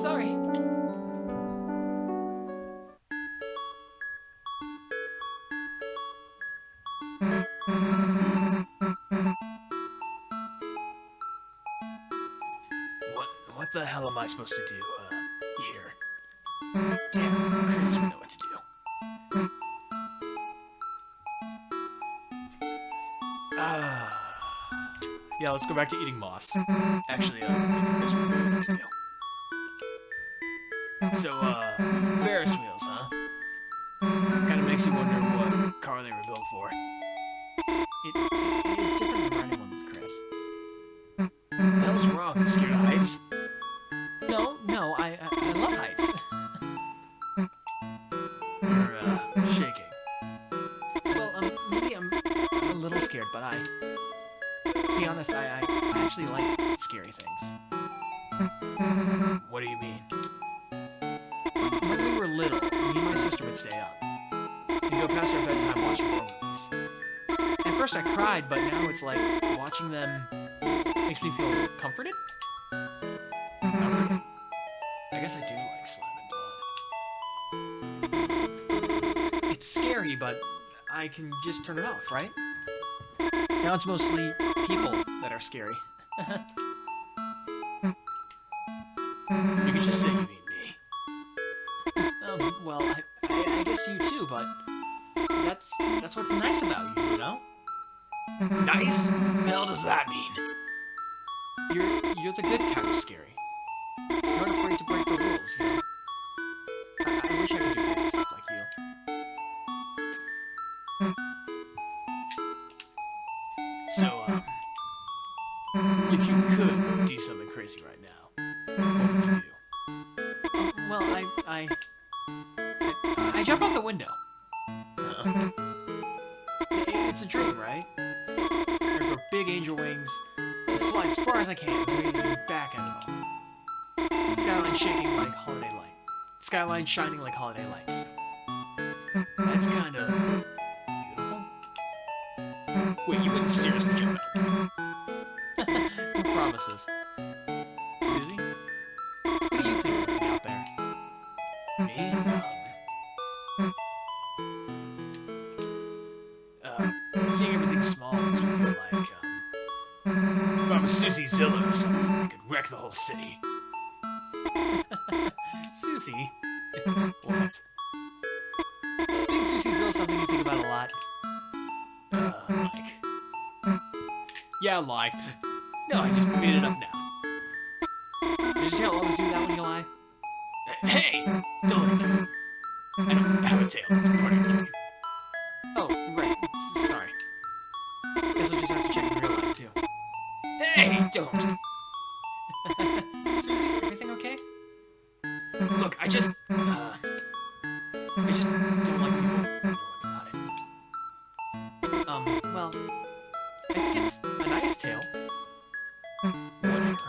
Sorry. What the hell am I supposed to do, here? Damn, Chris would know what to do. Yeah, let's go back to eating moss. Actually, Chris would know what to do. So, Ferris wheels, huh? Kinda makes you wonder what car they were built for. It's different than riding one with Chris. What the hell's wrong? You scared of heights? No, I love heights. You're, shaking. Well, maybe I'm a little scared, but to be honest, I actually like scary things. What do you mean? When we were little, me and my sister would stay up. We'd go past our bedtime watching horror movies. At first I cried, but now it's like watching them makes me feel comforted. Comforted? I guess I do like slime and blood. It's scary, but I can just turn it off, right? Now it's mostly people that are scary. You could just say you mean me. Well, I guess you too, but that's what's nice about you know? Nice? What the hell does that mean? You're the good kind of scary. You're not afraid to break the rules, you know? I wish I could do crazy stuff like you. So, if you could do something crazy right now, what would you do? Well, I jump out the window. It's a dream, right? I grow big angel wings, and fly as far as I can, breathing back at it all. Skyline shaking like holiday light. Skyline shining like holiday lights. That's kind of beautiful. Wait, you wouldn't seriously jump out? Who promises? Susie? What do you think of me out there? Me? Seeing everything small makes me feel like, if I was Susie Zilla or something, I could wreck the whole city. Susie? What? Being Susie Zilla is something you think about a lot. Like. Yeah, lie. No, I just made it up now. Did you always do that when you lie? Hey! Don't look at me. I don't have a tail. It's part of your dream. Oh, right. Sorry. Guess I'll just have to check in real life, too. Hey, don't! Susie, everything okay? Look, I just don't like people knowing about it. Well, I think it's a nice tale. Whatever.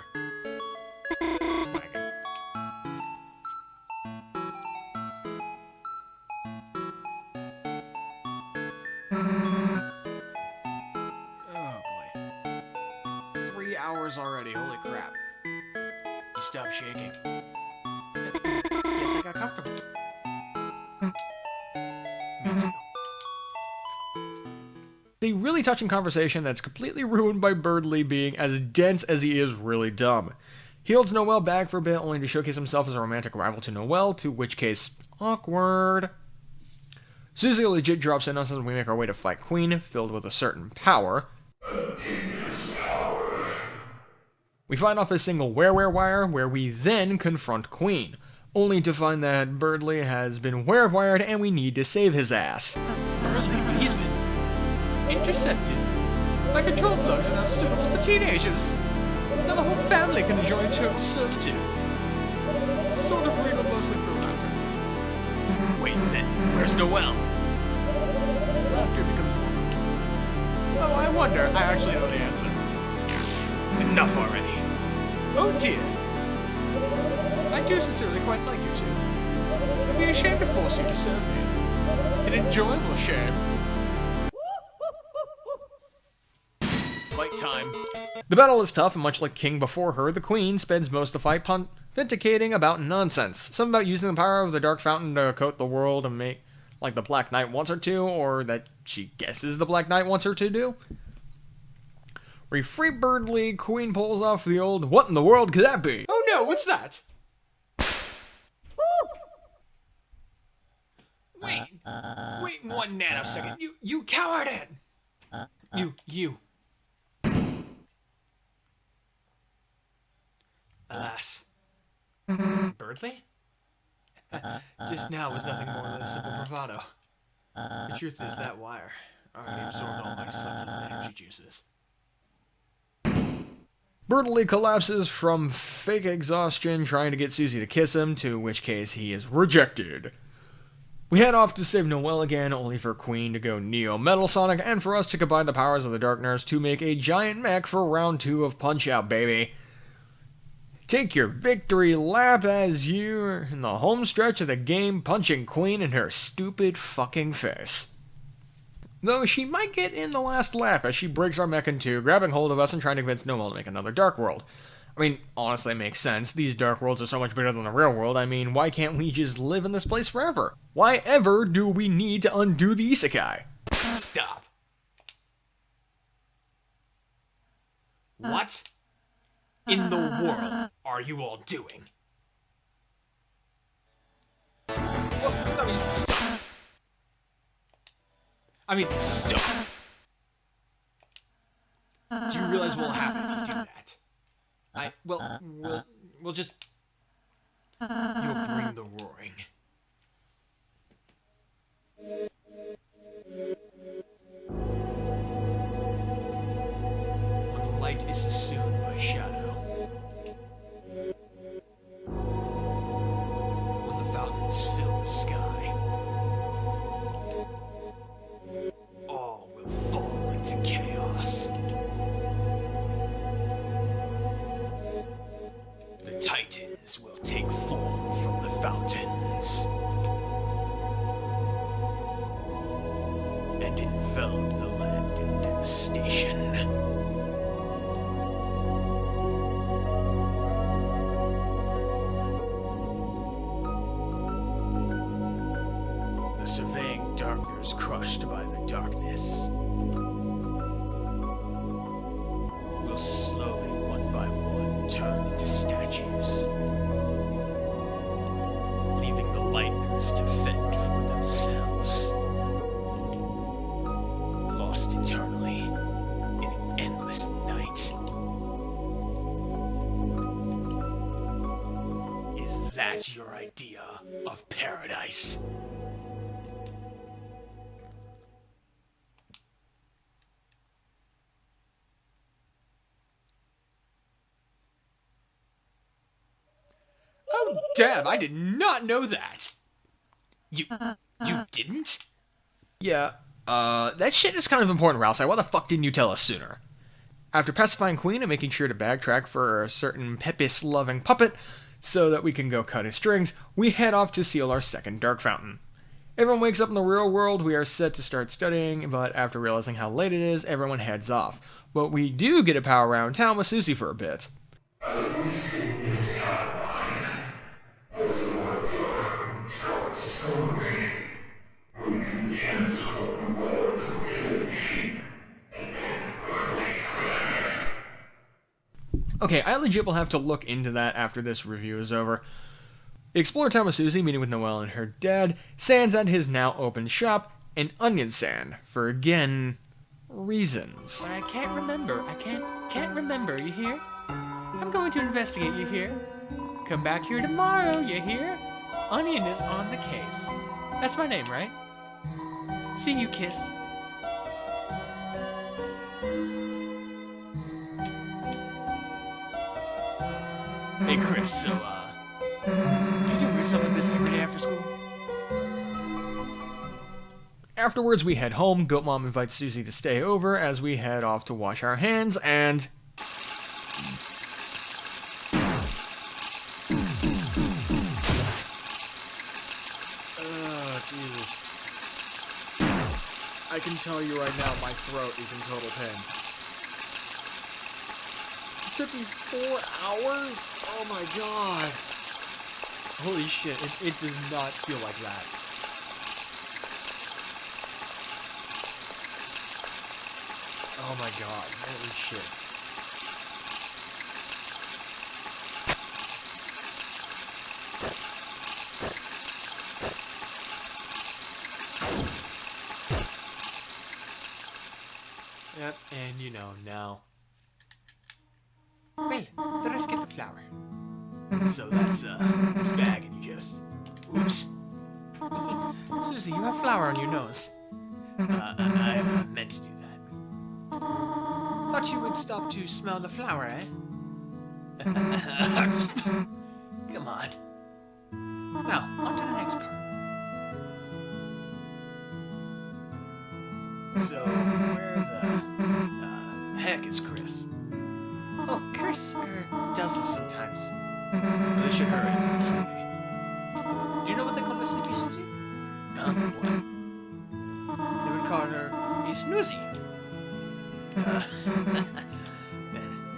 It's wagging. Oh boy. 3 hours already, holy crap. You stopped shaking. Guess I got comfortable. Me too. A really touching conversation that's completely ruined by Birdley being as dense as he is really dumb. He holds Noelle back for a bit, only to showcase himself as a romantic rival to Noelle, to which case, awkward. Susie legit drops in on us as we make our way to fight Queen, filled with a certain power. We find off a single wire, where we then confront Queen, only to find that Birdley has been wired and we need to save his ass. Birdley, he's been intercepted. My control blocks are not suitable for teenagers. Now the whole family can enjoy eternal servitude. Sort of real, mostly through laughter. Wait, then, where's Noelle? Laughter becomes more. Oh, I wonder. I actually know the answer. Enough already. Oh dear. I do sincerely quite like you two. I'd be ashamed to force you to serve me. An enjoyable shame. Fight time. The battle is tough, and much like King before her, the Queen spends most of the fight pontificating about nonsense. Something about using the power of the Dark Fountain to coat the world and make like the Black Knight wants her to, or that she guesses the Black Knight wants her to do. We free-birdly Queen pulls off the old, what in the world could that be? Oh no, what's that? Wait 1 nanosecond. You coward! You. Alas. Birdly? Just now was nothing more than a simple bravado. The truth is that wire already absorbed all my succulent energy juices. Brutally collapses from fake exhaustion trying to get Susie to kiss him, to which case he is rejected. We head off to save Noelle again, only for Queen to go Neo Metal Sonic, and for us to combine the powers of the Dark Nurse to make a giant mech for round 2 of Punch-Out, baby. Take your victory lap as you're in the home stretch of the game, punching Queen in her stupid fucking face. Though she might get in the last laugh as she breaks our mech in 2, grabbing hold of us and trying to convince Noelle to make another Dark World. I mean, honestly, it makes sense. These Dark Worlds are so much bigger than the real world. I mean, why can't we just live in this place forever? Why ever do we need to undo the isekai? Stop. What in the world are you all doing? Stop. I mean, stop. Do you realize what will happen if you do that? We'll just... You'll bring the roaring. When light is assumed by shadow. When the fountains fill the sky. All will fall into chaos. The Titans will take form from the fountains and envelop the land in devastation. The surveying darkness crushed by the darkness will slowly, one by one, turn into statues, leaving the lightners to fend for themselves, lost eternally in an endless night. Is that your idea of paradise? Oh, damn, I did not know that. You didn't? Yeah, that shit is kind of important, Rousey. Why the fuck didn't you tell us sooner? After pacifying Queen and making sure to backtrack for a certain Pepis-loving puppet so that we can go cut his strings, we head off to seal our second Dark Fountain. Everyone wakes up in the real world, we are set to start studying, but after realizing how late it is, everyone heads off. But we do get a power around town with Susie for a bit. Okay, I legit will have to look into that after this review is over. Explore town with Susie, meeting with Noelle and her dad, Sans at his now open shop, and Onion San, for again, reasons. But I can't remember. I can't remember, you hear? I'm going to investigate, you hear? Come back here tomorrow, you hear? Onion is on the case. That's my name, right? See you, kiss. Hey, Chris, so, do you do weird stuff like this every day after school? Afterwards, we head home. Goat Mom invites Susie to stay over as we head off to wash our hands, and... Jesus. I can tell you right now, my throat is in total pain. took me 4 hours? Oh my god. Holy shit, it does not feel like that. Oh my god, holy shit. Yep, and you know, now. Well, let us get the flour. So that's, this bag and you just... Oops. Susie, you have flour on your nose. I meant to do that. Thought you would stop to smell the flour, eh? Come on. Now, on to the next part. So, where the heck is Chris? Oh, Chris does this sometimes. Well, they should hurry and sleepy. Do you know what they call a sleepy Susie? Huh? What? They would call her a snoozy. Then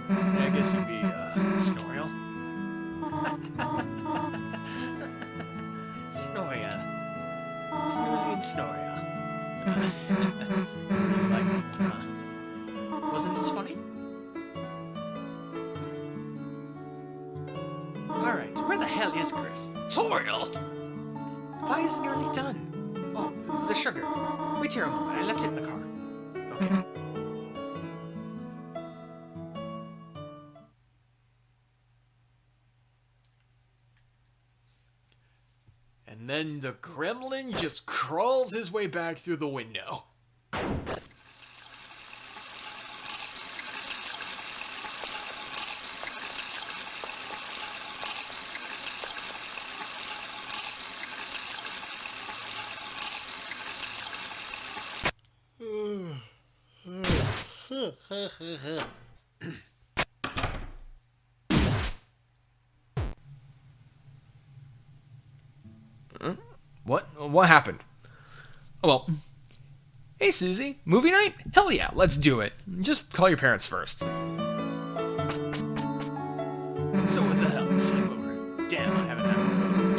I guess you'd be, Snoriel? Snoria. Snoozy and Snoria. Really like that one, huh? Wasn't it funny? Alright, where the hell is Chris? Toriel! Pie is nearly done. Oh, the sugar. Wait here a moment, I left it in the car. Okay. And then the gremlin just crawls his way back through the window. What happened? Oh, well. Hey, Susie. Movie night? Hell yeah, let's do it. Just call your parents first. So what the hell? Sleepover. Damn, I haven't had one of those in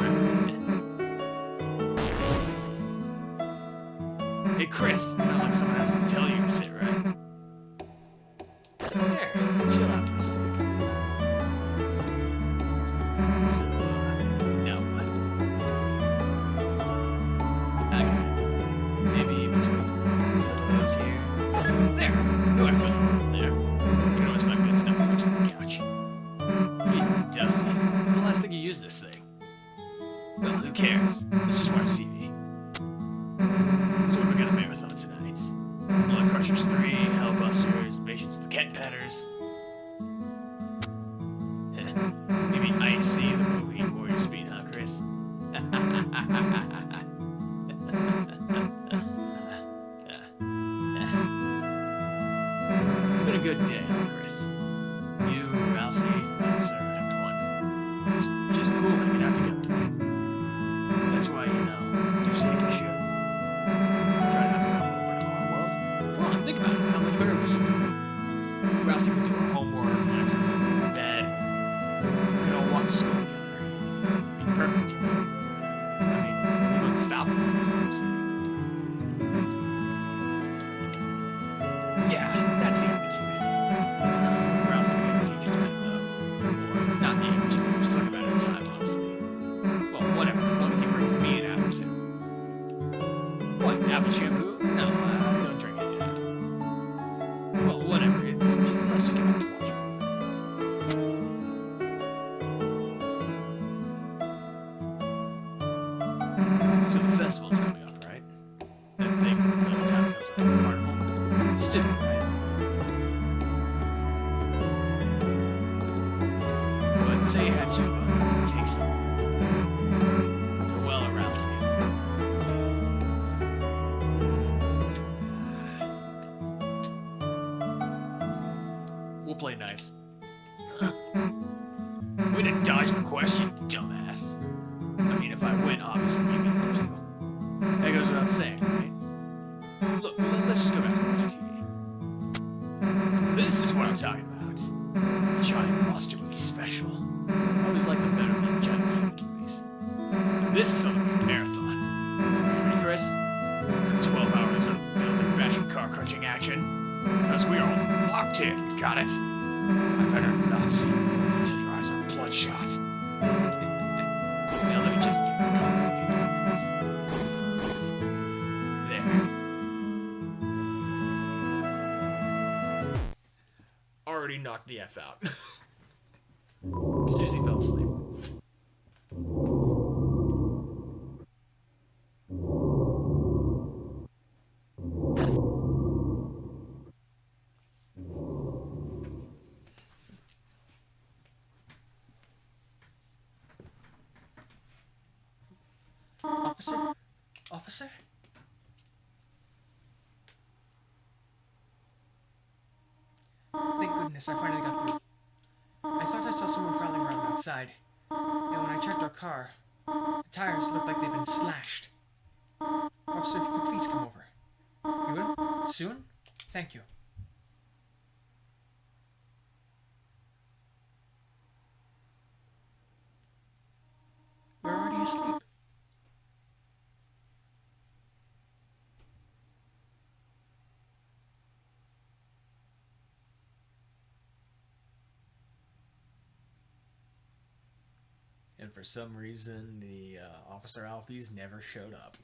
forever. Hey, Chris. It's not like someone has to tell you to sit, right? There. Chill out for a sec. So, now what? I got it. Maybe between those here. There! No effort. There. You can always find good stuff on the couch. It's dusty. When's the last thing you used this thing? Well, who cares? Let's just watch TV. So we're gonna marathon tonight. Blood Crushers 3, Hellbusters, Invasions of the Cat Patters. Maybe IC the movie, Warrior Speed, huh, Chris? It's been a good day, huh, Chris? You, Rousey, and Sir, everyone. It's just cool hanging out together tonight. That's why, you know, do you think you should? Try to have them come over to our world. Come on, think about it. How much better we do? Rousey could do her homework, Max could go to bed. We could all walk to school together. It'd be perfect. I mean, we couldn't stop them, you know what I'm saying? Yeah, that's the attitude. Rousey would be the teacher's pet, though. Or not me, just talk about it in time, honestly. Well, whatever, as long as he brings me an apple, too. What, apple shampoo? No, I don't drink it yet. Well, whatever, let's just get back to watching. So the festival's coming up, right? That thing all the time comes up, the carnival. Stupid, right? But say you had to take some to well around Sam. We'll play nice. Way to dodge the question, dumbass. I mean, if I win, obviously you beat me too. That goes without saying, right? Look, let's just go back to watching TV. This is what I'm talking about. Charlie. locked in. Got it? I better not see you move until your eyes are bloodshot. Now let me just get my coffee. There. Already knocked the F out. Susie fell asleep. Officer? Thank goodness I finally got through. I thought I saw someone prowling around outside, and when I checked our car, the tires looked like they'd been slashed. Officer, if you could please come over. You will? Soon? Thank you. We're already asleep. And for some reason, the Officer Alfies never showed up.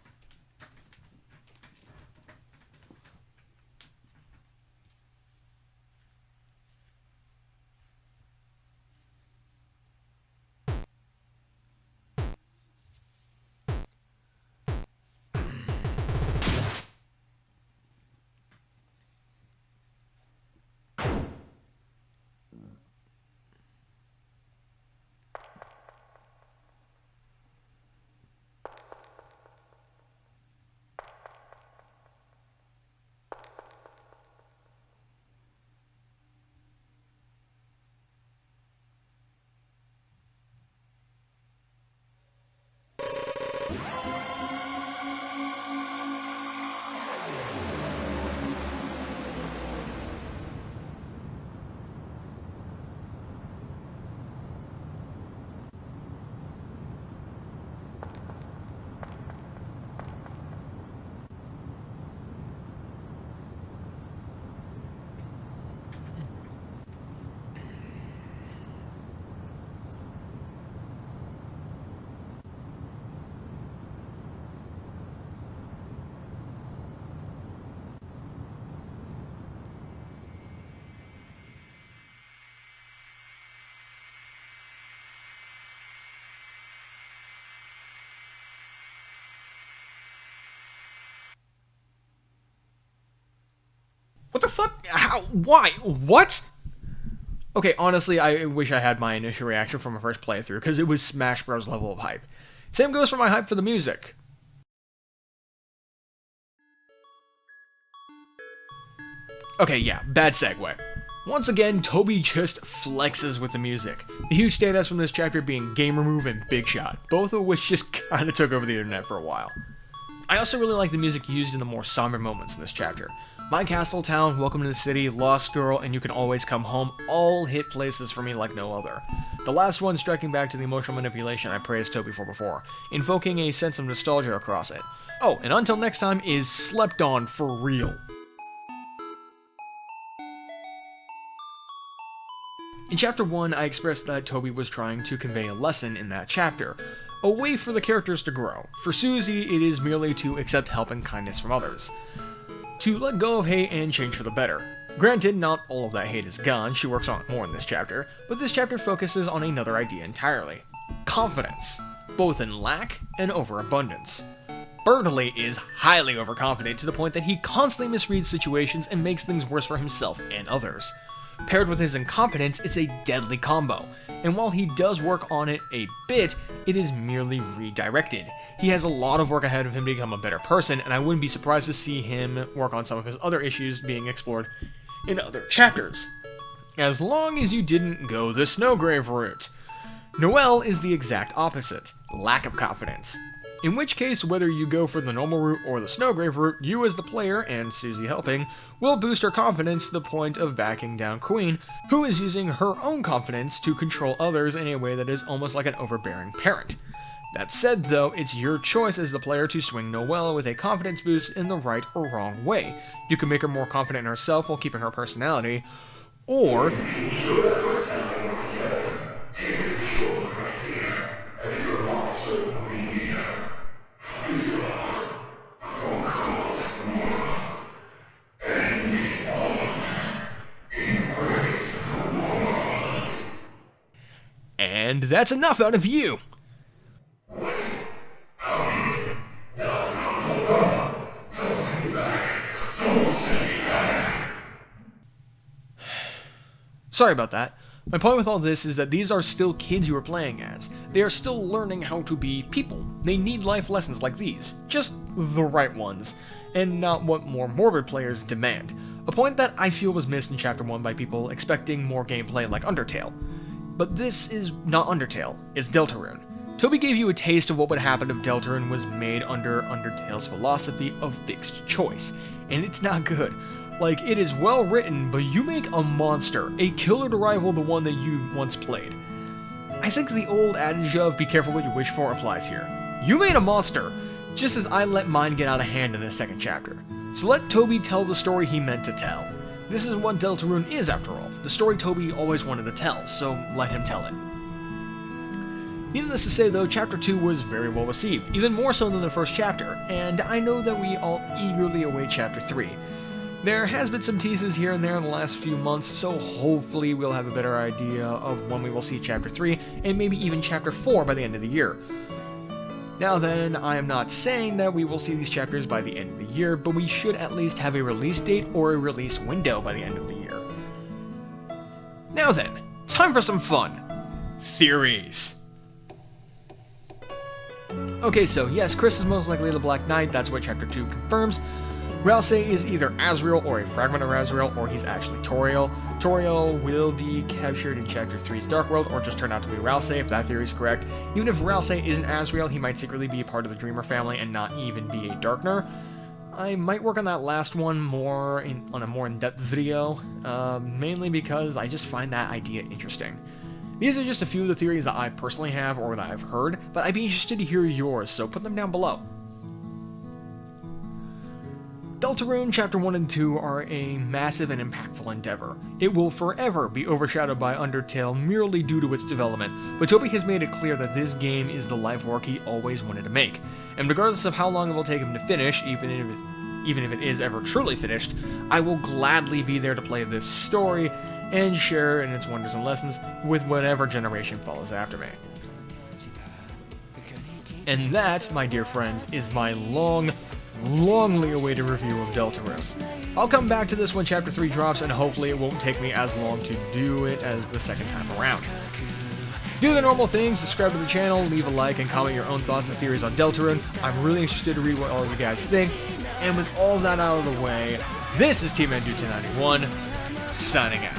What the fuck? How? Why? What? Okay, honestly, I wish I had my initial reaction from my first playthrough, because it was Smash Bros. Level of hype. Same goes for my hype for the music. Okay, yeah, bad segue. Once again, Toby just flexes with the music. The huge standouts from this chapter being Gamer Move and Big Shot, both of which just kinda took over the internet for a while. I also really like the music used in the more somber moments in this chapter. My Castle Town, Welcome to the City, Lost Girl, and You Can Always Come Home all hit places for me like no other. The last one striking back to the emotional manipulation I praised Toby for before, invoking a sense of nostalgia across it. Oh, and Until Next Time is slept on for real. In Chapter 1, I expressed that Toby was trying to convey a lesson in that chapter, a way for the characters to grow. For Susie, it is merely to accept help and kindness from others. To let go of hate and change for the better. Granted, not all of that hate is gone, she works on it more in this chapter, but this chapter focuses on another idea entirely. Confidence, both in lack and overabundance. Bertley is highly overconfident to the point that he constantly misreads situations and makes things worse for himself and others. Paired with his incompetence, it's a deadly combo, and while he does work on it a bit, it is merely redirected. He has a lot of work ahead of him to become a better person, and I wouldn't be surprised to see him work on some of his other issues being explored in other chapters. As long as you didn't go the Snowgrave route. Noelle is the exact opposite, lack of confidence. In which case, whether you go for the normal route or the Snowgrave route, you as the player, and Susie helping, will boost her confidence to the point of backing down Queen, who is using her own confidence to control others in a way that is almost like an overbearing parent. That said, though, it's your choice as the player to swing Noelle with a confidence boost in the right or wrong way. You can make her more confident in herself while keeping her personality, Or and that's enough out of you. Sorry about that. My point with all this is that these are still kids you are playing as. They are still learning how to be people. They need life lessons like these. Just the right ones. And not what more morbid players demand. A point that I feel was missed in Chapter 1 by people expecting more gameplay like Undertale. But this is not Undertale, it's Deltarune. Toby gave you a taste of what would happen if Deltarune was made under Undertale's philosophy of fixed choice. And it's not good. Like, it is well written, but you make a monster, a killer to rival the one that you once played. I think the old adage of be careful what you wish for applies here. You made a monster, just as I let mine get out of hand in the second chapter. So let Toby tell the story he meant to tell. This is what Deltarune is, after all, the story Toby always wanted to tell, so let him tell it. Needless to say though, Chapter 2 was very well received, even more so than the first chapter, and I know that we all eagerly await Chapter 3. There has been some teases here and there in the last few months, so hopefully we'll have a better idea of when we will see Chapter 3, and maybe even Chapter 4 by the end of the year. Now then, I am not saying that we will see these chapters by the end of the year, but we should at least have a release date or a release window by the end of the year. Now then, time for some fun. Theories. Okay, so yes, Chris is most likely the Black Knight, that's what Chapter 2 confirms. Ralsei is either Azrael or a fragment of Azrael, or he's actually Toriel. Toriel will be captured in Chapter 3's Dark World, or just turn out to be Ralsei, if that theory is correct. Even if Ralsei isn't Azrael, he might secretly be a part of the Dreamer family and not even be a Darkner. I might work on that last one on a more in-depth video, mainly because I just find that idea interesting. These are just a few of the theories that I personally have or that I've heard, but I'd be interested to hear yours, so put them down below. Deltarune Chapter 1 and 2 are a massive and impactful endeavor. It will forever be overshadowed by Undertale merely due to its development, but Toby has made it clear that this game is the life work he always wanted to make, and regardless of how long it will take him to finish, even if it is ever truly finished, I will gladly be there to play this story and share in its wonders and lessons with whatever generation follows after me. And that, my dear friends, is my longly awaited review of Deltarune. I'll come back to this when Chapter 3 drops, and hopefully it won't take me as long to do it as the second time around. Do the normal things, subscribe to the channel, leave a like, and comment your own thoughts and theories on Deltarune. I'm really interested to read what all of you guys think. And with all that out of the way, this is Team Andrew 1091, signing out.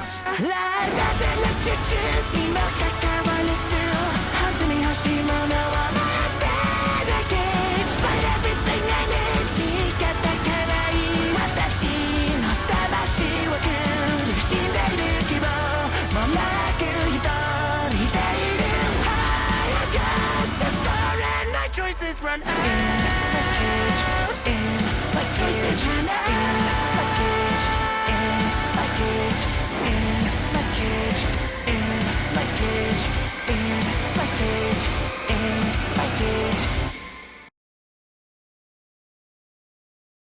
Choices run out.